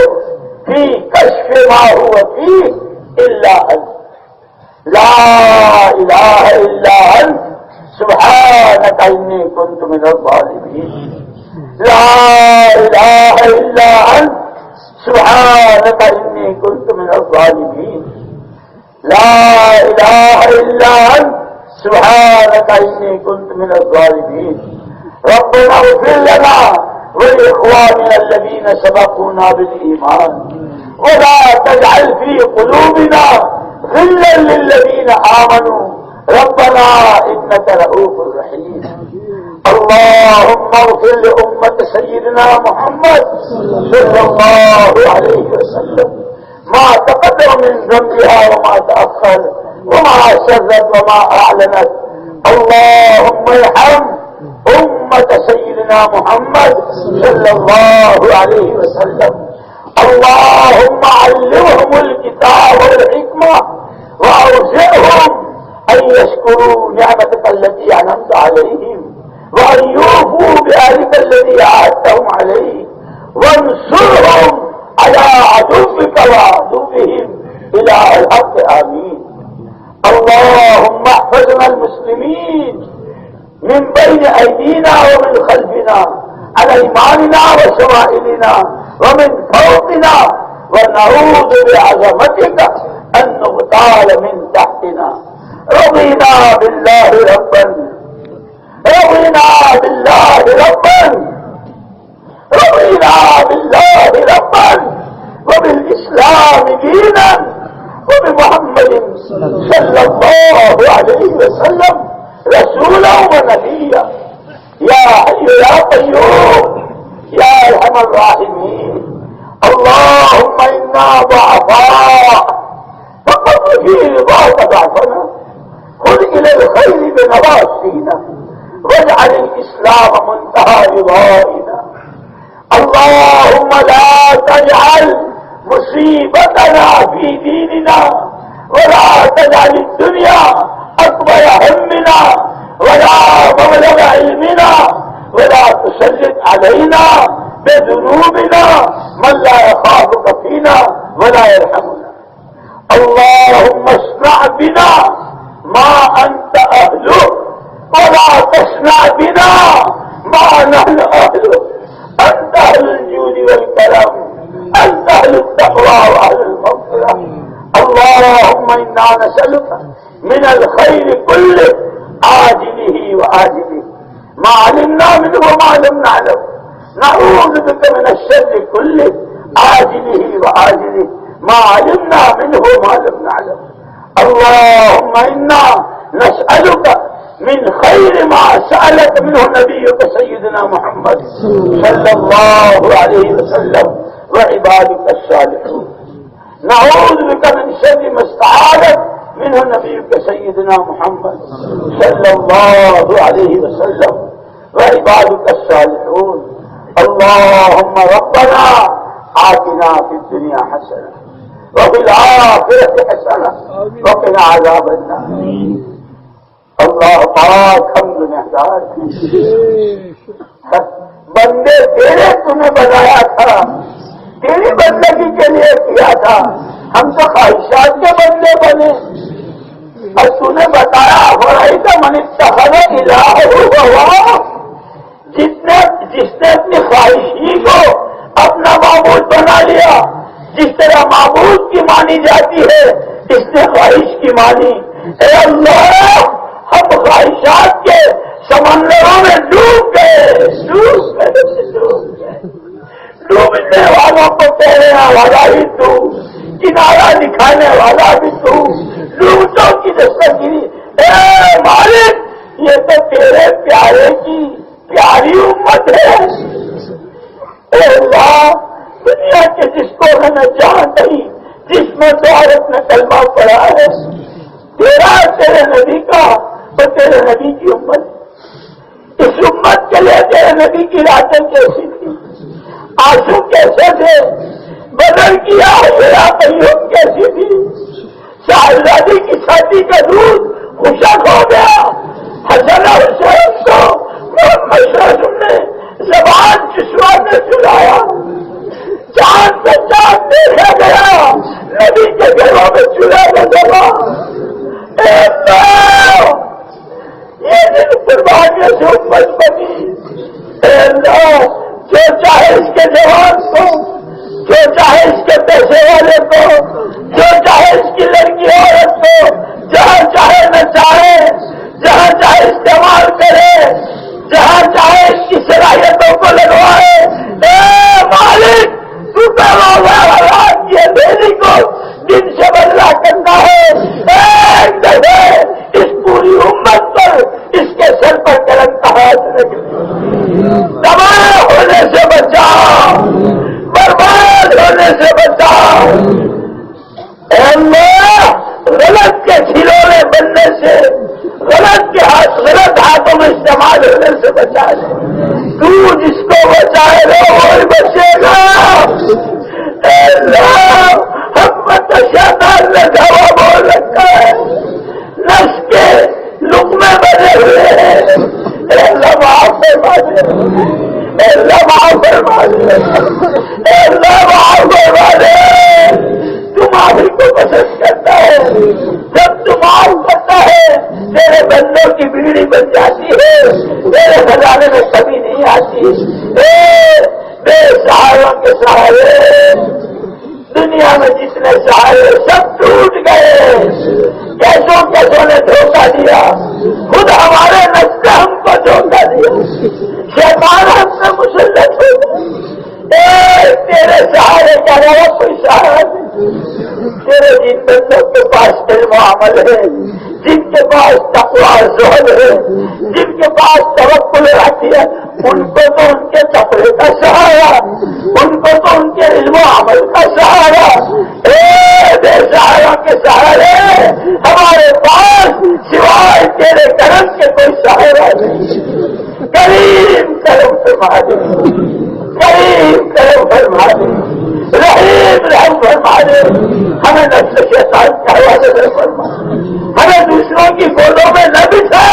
S2: في كشف ما هو فيه إلا أنت. لا إله إلا أنت سبحانك إني كنت من الظالمين. لا إله إلا أنت سبحانك إني كنت من الظالمين. لا إله إلا أنت سبحانك إني كنت من الظالمين. ربنا اغفر لنا ولإخواننا الذين سبقونا بالإيمان ولا تجعل في قلوبنا غلا للذين آمنوا ربنا إنك رؤوف رحيم. اللهم اغفر لأمة سيدنا محمد صلى الله عليه وسلم ما تقدم من ذنبها وما تأخر وما سرت وما أعلنت. اللهم ارحم أمة سيدنا سيدنا محمد صلى الله عليه وسلم. اللهم علمهم الكتاب والحكمة وأوزعهم أن يشكروا نعمتك التي أنعمت عليهم وأن يوفوا بعهدك الذي عاهدتهم عليه وانصرهم على عدوك وعدوهم إلى الحق. آمين. اللهم احفظنا المسلمين من بين أيدينا ومن خلفنا عن أيماننا وشمائلنا ومن فوقنا ونعوذ بعظمتك أن نغتال من تحتنا. رضينا بالله ربا رضينا بالله ربا رضينا بالله ربا وبالإسلام دينا وبمحمد صلى الله عليه وسلم رسولا ونبيا. يا حي يا قيوم يا أرحم الراحمين. اللهم إنا ضعفاء فقد في رضاك ضعفنا. خذ إلى الخير بنواصينا واجعل الإسلام منتهى رضائنا. اللهم لا تجعل مصيبتنا في ديننا ولا تجعل الدنيا أكبر همنا ولا مبلغ علمنا ولا تسلط علينا بذنوبنا من لا يخافك فينا ولا يرحمنا. اللهم اصنع بنا ما أنت أهله ولا تصنع بنا ما نحن أهله. أنت أهل الجود والكرم، أنت أهل التقوى وأهل المغفرة. اللهم إنا نسألك من الخير كله عاجله وآجله ما علمنا منه وما لم نعلم. نعوذ بك من الشر كله عاجله وآجله ما علمنا منه وما لم نعلم. اللهم إنا نسألك من خير ما سألك منه نبيك سيدنا محمد صلى الله عليه وسلم وعبادك الصالحون. نعوذ بك من شر ما استعاذك منه نبيك سيدنا محمد صلى الله عليه وسلم وعبادك الصالحون. اللهم ربنا آتنا في الدنيا حسنة وفي الآخرة حسنة وقنا عذاب النار. اللہ پاک ہم گنہگار بندے تیرے تمہیں بنایا تھا، تیری بندگی کے لیے کیا تھا. ہم تو خواہشات کے بندے بنے اور تو نے بتایا ہوئی تو من اتخذ الہ ہوا. جس نے اپنی خواہش ہی کو اپنا معبود بنا لیا. جس طرح معبود کی مانی جاتی ہے اس نے خواہش کی مانی. اے اللہ ہم خواہشات کے سمندروں میں ڈوب گئے. ڈوبنے والوں کو کہنے والا بھی تو، کنارہ دکھانے والا بھی تو، ڈوبتوں کی دستگیری. اے مالک یہ تو تیرے پیارے کی پیاری امت ہے. اے اللہ دنیا کے جس کو میں نے جان نہیں، جس میں تو عورت نے کلمہ پڑھا ہے، تیرا تیرے نبی کا تو تیرے نبی کی امت. اس امت کے لیے تیرے نبی کی راتیں کیسی تھی، آنسو کیسے تھے، بدل کیا میرا قیوم کیسی تھی. شاہزادی کی چھاتی کا دودھ خشک ہو گیا. حسن حسین کو محمد صاحب نے زبان چشوا میں چلایا. چاند سے چاند دیکھا گیا، نبی کے گھروں میں چولہا میں دبا. یہ دن قربانیوں سے امت بنی. اے اللہ جو چاہے اس کے جوان کو، جو چاہے اس کے پیسے والے کو، جو چاہے اس کی لڑکی عورت کو، جہاں چاہے نہ چاہے، جہاں چاہے استعمال کرے، جہاں چاہے اس کی صلاحیتوں کو لگوائے. اے مالک تو یہ دہلی کو دن سے بدلا کرنا ہے. ایک دفعہ اس پوری امت پر اس کے سر پر کرم کا ہاتھ رکھ تباہ ہونے سے بچاؤ، برباد ہونے سے بچاؤ. اے اللہ غلط کے کھلونے بننے سے، غلط کے ہاتھ تو جس کو بچائے گا وہی بچے گا. اے اللہ ہم پر شیطان نے دعویٰ بول رکھا ہے, نفس کے لقمے بنے ہوئے ہیں. اے اللہ معاف فرما دے, اے اللہ معاف فرما دے, اے اللہ معاف فرما دے. تم معافی کو پسند کرتا ہے, جب تم معاف کرتا ہے تیرے بندوں کی بیڑی بن جاتی ہے, تیرے خزانے میں کمی نہیں آتی. بے سہاروں کے سہارے دنیا میں جتنے سہارے سب ٹوٹ گئے. کیسوں نے دھوکہ دیا, خود ہمارے نفس نے ہم کو دھوکہ دیا, شیطان ہم سے مسلط ہو گئے. تیرے سہارے کا علاوہ کوئی سہارا نہیں. تیرے جن بندوں کے پاس علم و عمل ہے, جن کے پاس تقویٰ زہد ہے, جن کے پاس توکل رہتی ہے, ان کو تو ان کے تقوی کا سہارا, ان کو تو ان کے علم و عمل کا سہارا. بے سہاروں کے سہارے ہمارے پاس سوائے تیرے کرم کے کوئی سہارا نہیں. کریم کرم فرما دے, کریم کرم فرما دے, رحیم رحم فرما دے. ہمیں نفس شیطان کا حوالے سے فرما, ہمیں دوسروں کی گودوں میں نہ بٹھا,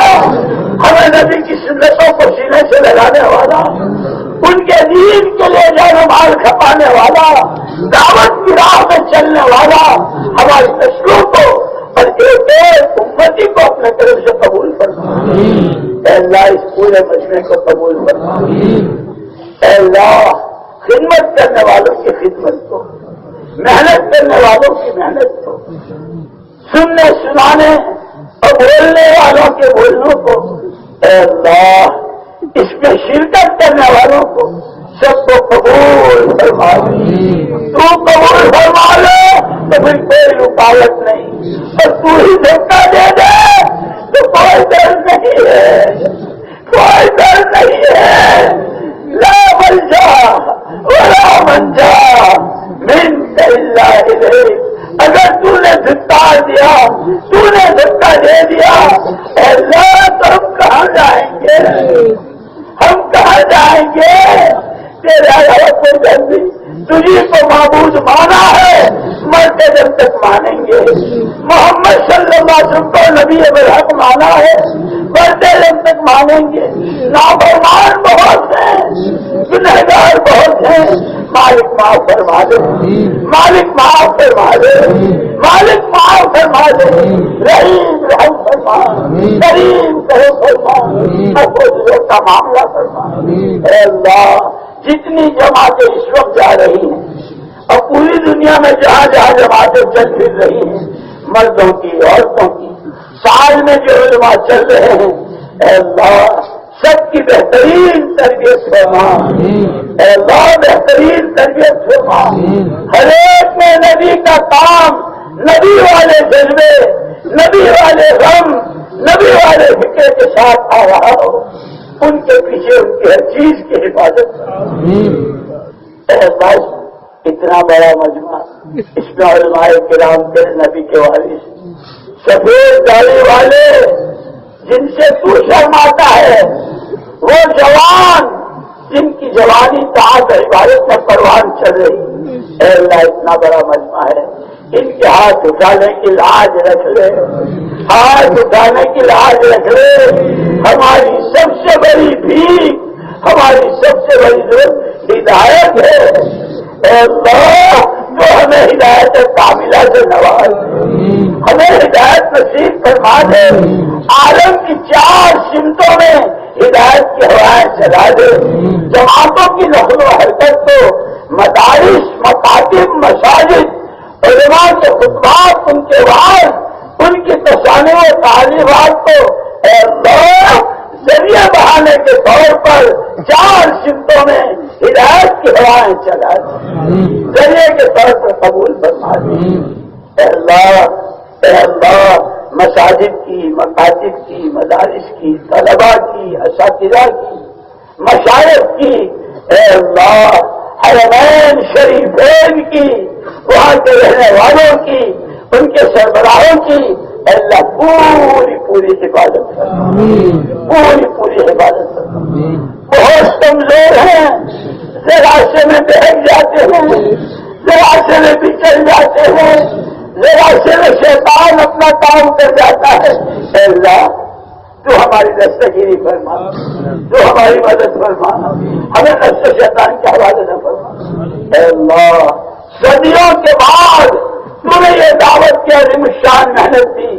S2: ہمیں نبی کی سنتوں کو سینے سے لگانے والا, ان کے دین کے لیے جان و مال کھپانے والا, دعوت کی راہ میں چلنے والا ہماری نسلوں کو اور ایک امتی کو اپنے طرف سے قبول فرما. اے اللہ اس پورے مجمع کو قبول فرما. اے اللہ خدمت کرنے والوں کی خدمت کو, محنت کرنے والوں کی محنت کو, سننے سنانے اور بولنے والوں کے بولنوں کو, اے اللہ اس میں شرکت کرنے والوں کو سب کو قبول فرما لے. تو قبول فرما لے تو پھر کوئی رکاوٹ نہیں, اور تو ہی دھوکہ دے دے تو کوئی ڈر نہیں ہے, کوئی ڈر نہیں ہے. لا ملجا ولا منجا منک الا الیک. اگر تو نے دھکار دیا, تو نے دھکا دے دیا, اے اللہ تو ہم کہاں جائیں گے, ہم کہاں جائیں گے. تیرے علاوہ کوئی گھر نہیں. تجھی کو معبود مانا ہے, مرتے دم تک مانیں گے. محمد صلی اللہ علیہ وسلم کو نبی برحق مانا ہے, مرتے دم تک مانیں گے. نافرمان بہت ہیں, گنہگار بہت ہیں. مالک معاف فرما دے, مالک معاف فرما دے, مالک معاف فرما دے. رحیم رحم فرما, کریم کرم فرما, محفوظ کا معاملہ فرما. اے اللہ جتنی جماعتیں اس وقت جا رہی ہیں اور پوری دنیا میں جہاں جہاں جماعتیں چل پھر رہی ہیں, مردوں کی عورتوں کی, سال میں جو علماء چل رہے ہیں, اے اللہ سب کی بہترین تربیت فرما. اے اللہ بہترین تربیت فرما. ہر ایک میں نبی کا کام, نبی والے جذبے, نبی والے غم, نبی والے فکر کے ساتھ آ رہا ہو. ان کے پیچھے ان کی ہر چیز کی حفاظت. اے اللہ اتنا بڑا مجمع, اس میں علماء کرام تیرے نبی کے وارث, سفید داڑھی والے جن سے تو شرماتا ہے, وہ جوان جن کی جوانی طاعت عبادت میں پروان چل رہی. اے اللہ اتنا بڑا مجمع ہے, ان کے ہاتھ اٹھانے کی لاج رکھ لے, ہاتھ اٹھانے کی لاج رکھ لے. ہماری سب سے بڑی بھیک, ہماری سب سے بڑی ضرورت ہدایت ہے. اے اللہ تو ہمیں ہدایت کاملہ سے نواز, ہمیں ہدایت نصیب فرما دے. عالم کی 4 سمتوں میں ہدایت کی ہوائیں چلا دے. جماعتوں کی نقل و حرکت کو, مدارس, مکاتب, مساجد, علماء کے خطبات, ان کے وعظ, ان کی تصانیح و تعلیمات کو اے اللہ ذریعہ بہانے کے طور پر 4 سمتوں میں ہدایت کی ہوائیں چلا دے, ذریعے کے طور پر قبول فرما دے. اے اللہ مساجد کی, مکاتب کی, مدارس کی, طلباء کی, اساتذہ کی, مشائخ کی, اے اللہ حرمین شریفین کی, وہاں کے رہنے والوں کی, ان کے سربراہوں کی اللہ پوری حفاظت کرنا, پوری حفاظت کرنا, کمزور ہیں، ذرا سے میں بہک جاتے ہیں، ذرا سے میں بچل جاتے ہیں، ذرا سے میں شیطان اپنا کام کر جاتا ہے۔ اے اللہ تو ہماری دستگیری فرما، تو ہماری مدد فرما، ہمیں نفس شیطان کے حوالے نہ فرما۔ اے اللہ صدیوں کے بعد تو نے یہ دعوت کی عظیم شان محنت دی،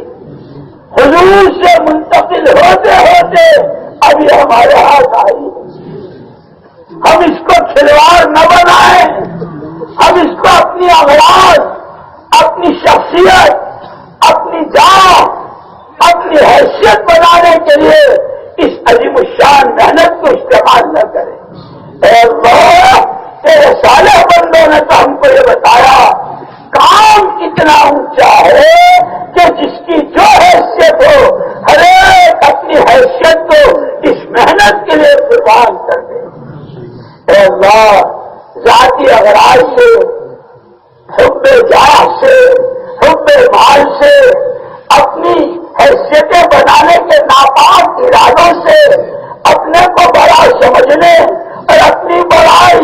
S2: حضور سے منتقل ہوتے ہوتے اب یہ ہمارے ہاتھ آئی، ہم اس کو کھلواڑ نہ بنائیں، ہم اس کو اپنی اغراض، اپنی شخصیت، اپنی جان، اپنی حیثیت بنانے کے لیے اس عظیم الشان محنت کو استعمال نہ کریں۔ اے اللہ تیرے صالح بندوں نے تو ہم کو یہ بتایا کام کتنا اونچا ہے کہ جس کی جو حیثیت ہو ہر ایک اپنی حیثیت کو اس محنت کے لیے قربان کر دے۔ اے اللہ ذاتی اغراض سے، حب جاہ سے، حب مال سے، اپنی حیثیتیں بنانے کے ناپاک ارادوں سے، اپنے کو بڑا سمجھنے اور اپنی بڑائی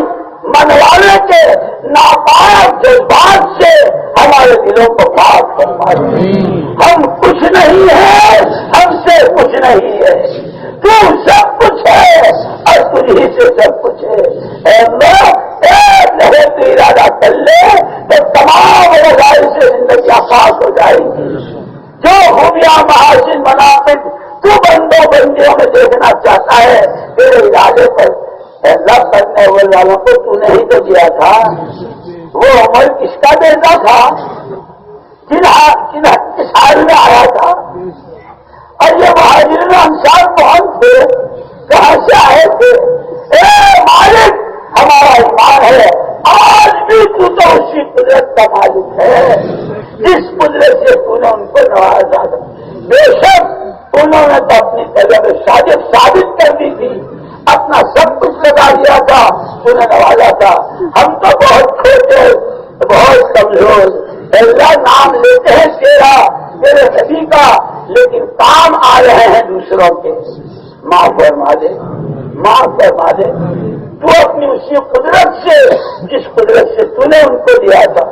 S2: منوانے کے ناپاک جذبات سے ہمارے دلوں کو پاک فرما دے۔ ہم کچھ نہیں ہیں، ہم سے کچھ نہیں ہے، تو سب کچھ ہے اور تجھی سے سب کچھ ہے۔ اے اللہ ایک لہے تو ارادہ کر لے تو تمام وسائل سے زندگیاں پاک ہو جائیں گی۔ جو خوبیاں محاسن مناقب تو بندوں بندیوں میں دیکھنا چاہتا ہے تیرے ارادے پر ایسا کرنے والوں کو تو نے ہی تو دیا تھا۔ وہ عمر کس کا بیٹا تھا؟ کس حال میں آیا تھا؟ اور یہ مہاجرین انصار کون تھے؟ کہاں سے آئے تھے؟ اے مالک ہمارا ایمان ہے آج بھی تو اسی قدرت کا مالک ہے جس قدرت سے تو نے ان کو نوازا تھا۔ بے شک انہوں نے تو اپنی طلب صادق ثابت کر دی تھی، اپنا سب کچھ لگا دیا تھا، انہیں نوازا تھا۔ ہم تو بہت چھوٹے، بہت کمزور، اللہ نام لیتے ہیں تیرا، تیرے نبی کا، لیکن کام آ رہے ہیں دوسروں کے۔ معاف فرما دے، معاف فرما دے۔ تو اپنی اسی قدرت سے، جس قدرت سے تو نے ان کو دیا تھا،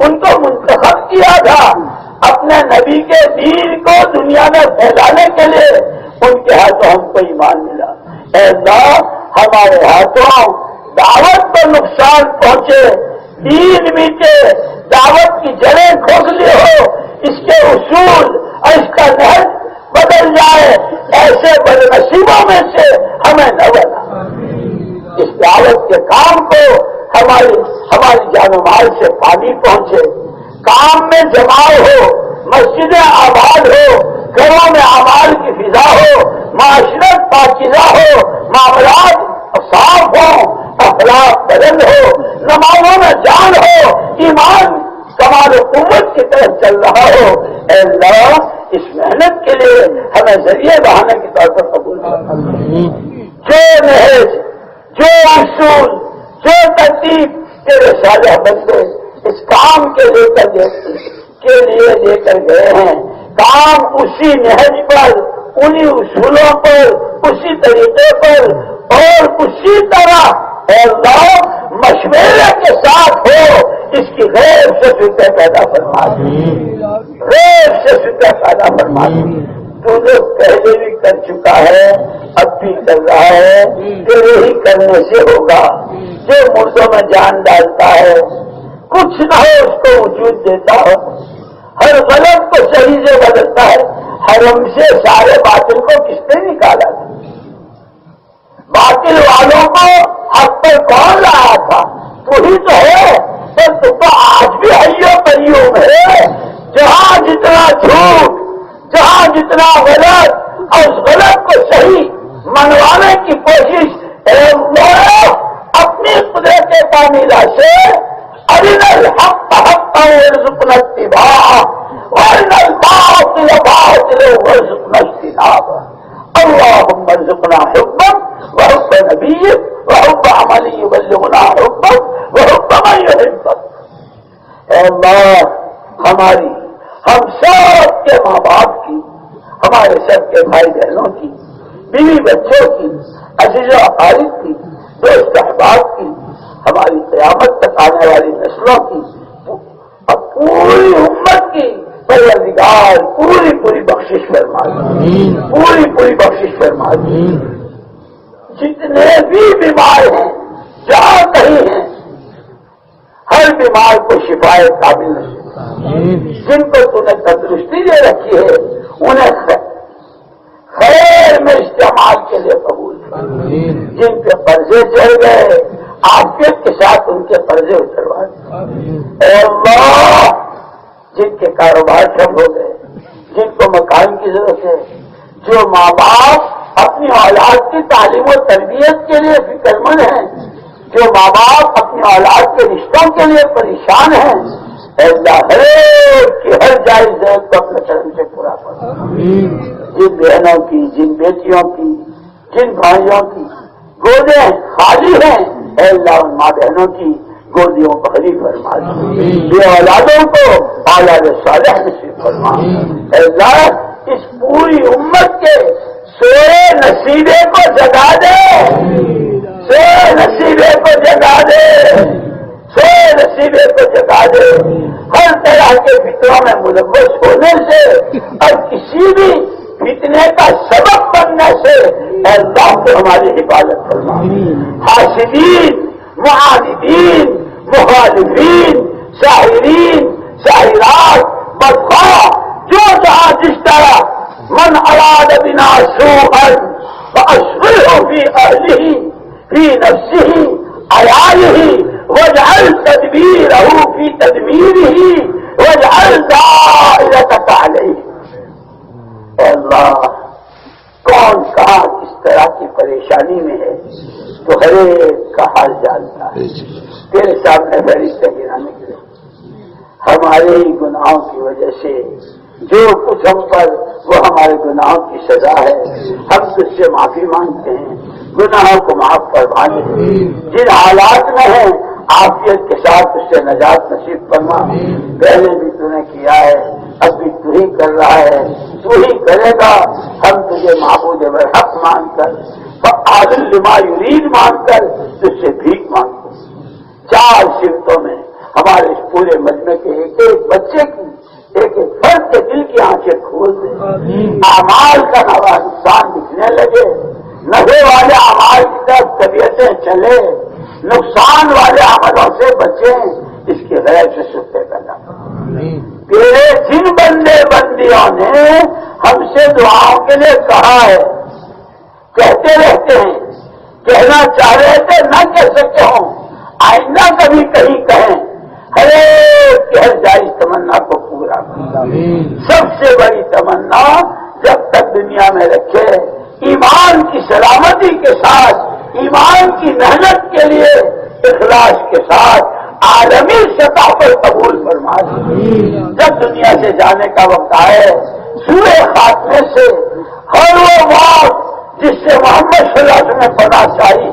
S2: ان کو منتخب کیا تھا اپنے نبی کے دین کو دنیا میں پھیلانے کے لیے، ان کے ہاتھوں ہم کو ایمان ملا۔ اے اللہ ہمارے ہاتھوں دعوت کو نقصان پہنچے، دین میٹے، دعوت کی جڑیں کھوکھلی ہو، اس کے اصول اور اس کا نہج بدل جائے، ایسے بد نصیبوں میں سے ہمیں نہ بنا۔ اس دعوت کے کام کو ہماری جان و مال سے پانی پہنچے، کام میں جماؤ ہو، مسجدیں آباد ہو، گھروں میں اعمال کی فضا ہو، معاشرت پاکیزہ ہو، معاملات صاف ہوں، اخلاق بلند ہو، نمازوں میں جان ہو، ایمان کمال و قوت کی طرف چل رہا ہو۔ اے اللہ اس محنت کے لیے ہمیں ذریعے بہانے کے طور پر قبول کر۔ جو نہج، جو اصول، جو ترتیب تیرے صالح بندے اس کام کے لے کر گئے ہیں، کام اسی نہج پر، انہی اصولوں پر، اسی طریقے پر اور اسی طرح اے اللہ مشورے کے ساتھ ہو، اس کی غیر سے فکر پیدا فرما دی، غیر سے فکر پیدا فرما دی۔ تو جو پہلے بھی کر چکا ہے، اب بھی کر رہا ہے، تیرے ہی کرنے سے ہوگا۔ جو مردوں میں جان ڈالتا ہے، کچھ نہ ہو اس کو وجود دیتا ہو، ہر غلط کو صحیح سے بدلتا ہے۔ حرم سے سارے باطل کو کس نے نکالا تھا؟ باطل والوں کو حق پر کون لایا تھا؟ تو ہی تو ہے۔ تو آج بھی حیو قیوم ہے، جہاں جتنا جھوٹ، جہاں جتنا غلط اور اس غلط کو صحیح منوانے کی کوشش اے اللہ اپنی قدرت کاملہ سے ارنا الحق حقا وارزقنا اتباعہ وارنا الباطل باطلا وارزقنا اجتنابہ۔ اللهم ارزقنا حبك وحب نبيك وحب عمل يبلغنا حبك وحب من يحبك۔ اے اللہ ہماری، ہم سب کے ماں باپ کی، ہمارے سب کے بھائی بہنوں کی، بیوی بچوں کی، عزیز و اقارب کی، دوست احباب کی، ہماری قیامت تک آنے والی نسلوں کی، اب پوری امت کی پروردگار پوری بخشش فرما دے، پوری بخشش فرما دے۔ جتنے بھی بیمار ہیں جہاں کہیں ہیں، ہر بیمار کو شفائے قابل نصیب، جن کو تو نے تندرستی دے رکھی ہے انہیں خیر میں استعمال کے لیے قبول کر، جن کے قرضے چڑھ گئے عافیت کے ساتھ ان کے قرضے اتروا دے۔ اے اللہ، جن کے کاروبار ٹھپ ہو گئے، جن کو مکان کی ضرورت ہے، جو ماں باپ اپنی اولاد کی تعلیم و تربیت کے لیے فکر مند ہیں، جو ماں باپ اپنی اولاد کے رشتوں کے لیے پریشان ہیں، اے اللہ ہر ایک کی ہر جائز ضرورت کو اپنے کرم سے پورا کرو۔ جن بہنوں کی، جن بیٹیوں کی، جن بھائیوں کی گودیں خالی ہیں، اے اللہ ان ماں بہنوں کی گودیوں کو خالی فرما دے، بے اولادوں کو اولاد صالح نصیب فرما۔ اے اللہ اس پوری امت کے سوئے نصیبے کو جگا دے، سوئے نصیبے کو جگا دے، سوئے نصیبے کو جگا دے۔ ہر طرح کے فتنوں میں ملوث ہونے سے اور کسی بھی فتنے کا سبب بننے سے اے اللہ کو ہماری حفاظت فرما۔ حاسدین، معاندین، مخالفین، شاعرین، شاعرات، بدخواہ، جو جہاں جس طرح من اراد بنا سوءا فاشغله في اهله في نفسه عياله واجعل تدبيره في تدميره واجعل دائرتك عليه۔ اے اللہ، کون کہاں کس طرح کی پریشانی میں ہے تو ہر ایک کا حال جانتا ہے، تیرے سامنے فرشتے گرانے کے لیے ہمارے ہی گناہوں کی وجہ سے جو کچھ ہم پر وہ ہمارے گناہوں کی سزا ہے، ہم تجھ سے معافی مانگتے ہیں، گناہوں کو معاف فرما دے، جن حالات میں ہیں عافیت کے ساتھ اس سے نجات نصیب فرما۔ پہلے بھی تو نے کیا ہے، اب بھی تو ہی کر رہا ہے، تو ہی کرے گا۔ ہم تجھے معبود برحق مان کر، فعال لما یرید مان کر تجھ سے بھیک مانگتے ہیں۔ 4 صفتوں میں ہمارے اس پورے مجمع کے ایک ایک بچے کی، ایک ایک فرد کے دل کی آنکھیں کھول دے، اعمال کا نقصان دکھنے لگے، نفع والے اعمال کی طرف طبیعتیں چلے، نقصان والے عملوں سے بچیں، اس کی غیر سے سکتے پیدا کریں۔ تیرے جن بندے بندیوں نے ہم سے دعاؤں کے لیے کہا ہے، کہتے رہتے ہیں، کہنا چاہ رہے تھے نہ کہہ سکتے ہوں، آئندہ کبھی کہیں کہیں، ہر ایک کی ہر جائز تمنا کو پورا کریں۔ سب سے بڑی تمنا جب تک دنیا میں رکھے، ایمان کی سلامتی کے ساتھ، ایمان کی محنت کے لیے اخلاص کے ساتھ عالمی سطح پر قبول فرما دے۔ جب دنیا سے جانے کا وقت آئے، سوئے خاتمے سے ہر وہ موت جس سے محمد صلی اللہ علیہ وسلم نے پناہ چاہی،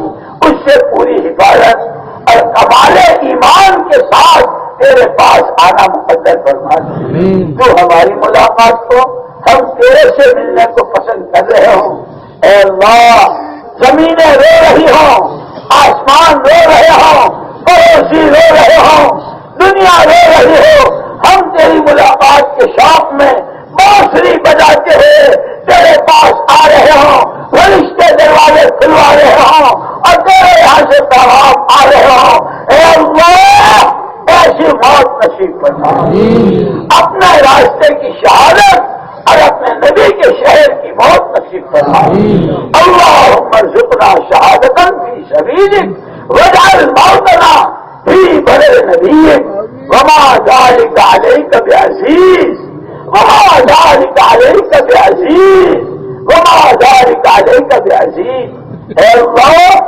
S2: اس سے پوری حفاظت اور کمال ایمان کے ساتھ تیرے پاس آنا مقدر فرما دے۔ تو ہماری ملاقات کو ہم تیرے سے ملنے کو پسند کر رہے ہوں۔ اے اللہ، زمینیں رو رہی ہوں، آسمان رو رہے ہوں، پڑوسی رو رہے ہوں، دنیا رو رہی ہو، ہم تیری ملاقات کے شوق میں بانسری بجاتے ہوئے تیرے پاس آ رہے ہوں، فرشتے دروازے کھلوا رہے ہوں اور تیرے یہاں سے پیغام آ رہے ہوں۔ اے اللہ، ایسی موت نصیب فرما، اپنے راستے کی شہادت اور اپنے نبی کے شہر کی موت نصیب فرما۔ اللہم ارزقنا شہادتا فی سبیلک واجعل موتنا فی بلد نبیک وما ذلک علیک بعزیز، وما ذلک علیک بعزیز، وما ذلک علیک بعزیز۔ اے اللہ،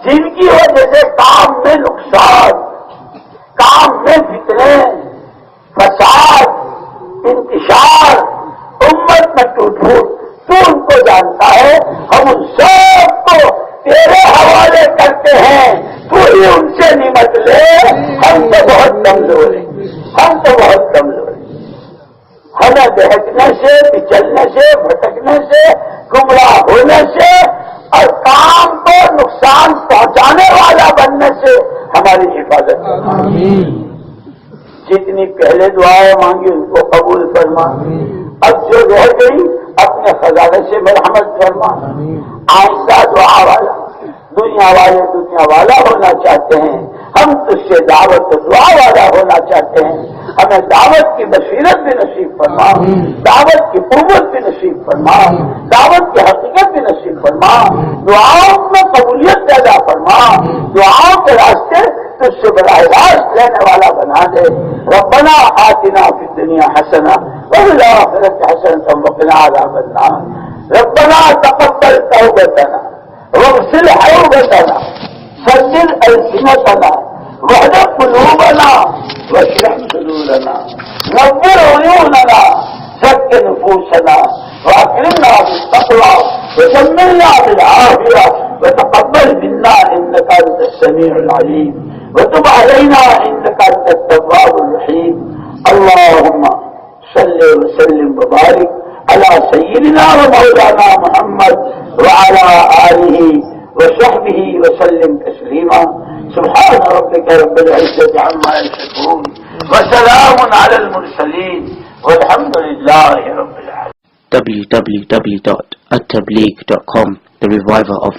S2: جن کی وجہ سے کام میں نقصان، کام میں فتنے، فساد، انتشار، امت میں ٹوٹ پھوٹ، تو ان کو جانتا ہے، ہم ان سب کو تیرے حوالے کرتے ہیں، تو ہی ان سے نمٹ لے۔ ہم تو بہت کمزور ہیں، ہم تو بہت کمزور ہیں، ہمیں بہکنے سے، بچلنے سے، بھٹکنے سے، گمراہ ہونے سے اور کام کو نقصان پہنچانے حفاظت فرما، جتنی پہلے دعائیں مانگی ان کو قبول فرما، اب جو رہ گئی اپنے خزانے سے مرحمت فرما، آئندہ دعا والا دنیا والے دنیا والا ہونا چاہتے ہیں، ہم تجھ سے دعوت و دعا والا ہونا چاہتے ہیں، ہمیں دعوت کی بصیرت بھی نصیب فرما، دعوت کی قوت بھی نصیب فرما، دعوت کی حقیقت بھی نصیب فرما، دعاؤں میں قبولیت پیدا فرما، دعاؤں کے راستے تجھ سے براہ راست لینے والا بنا دے۔ ربنا آتنا فی الدنیا حسنہ وفی الآخرۃ حسنۃ وقنا عذاب النار۔ ربنا تقبل توبتنا واغسل حوبتنا سدد ألسنتنا واهدِ قلوبنا واشرح صدورنا نور عيوننا زك نفوسنا وأكرمنا بالتقوى وجملنا بالعافية وتقبل منا إنك أنت السميع العليم وتب علينا إنك أنت التواب الرحيم۔ اللهم صل وسلم وبارك على سيدنا ومولانا محمد وعلى آله وصحبه وسلم تسليما۔ سبحان ربك رب العزة عما يصفون وسلام على المرسلين والحمد لله رب العالمين۔
S1: www.attableek.com, the reviver of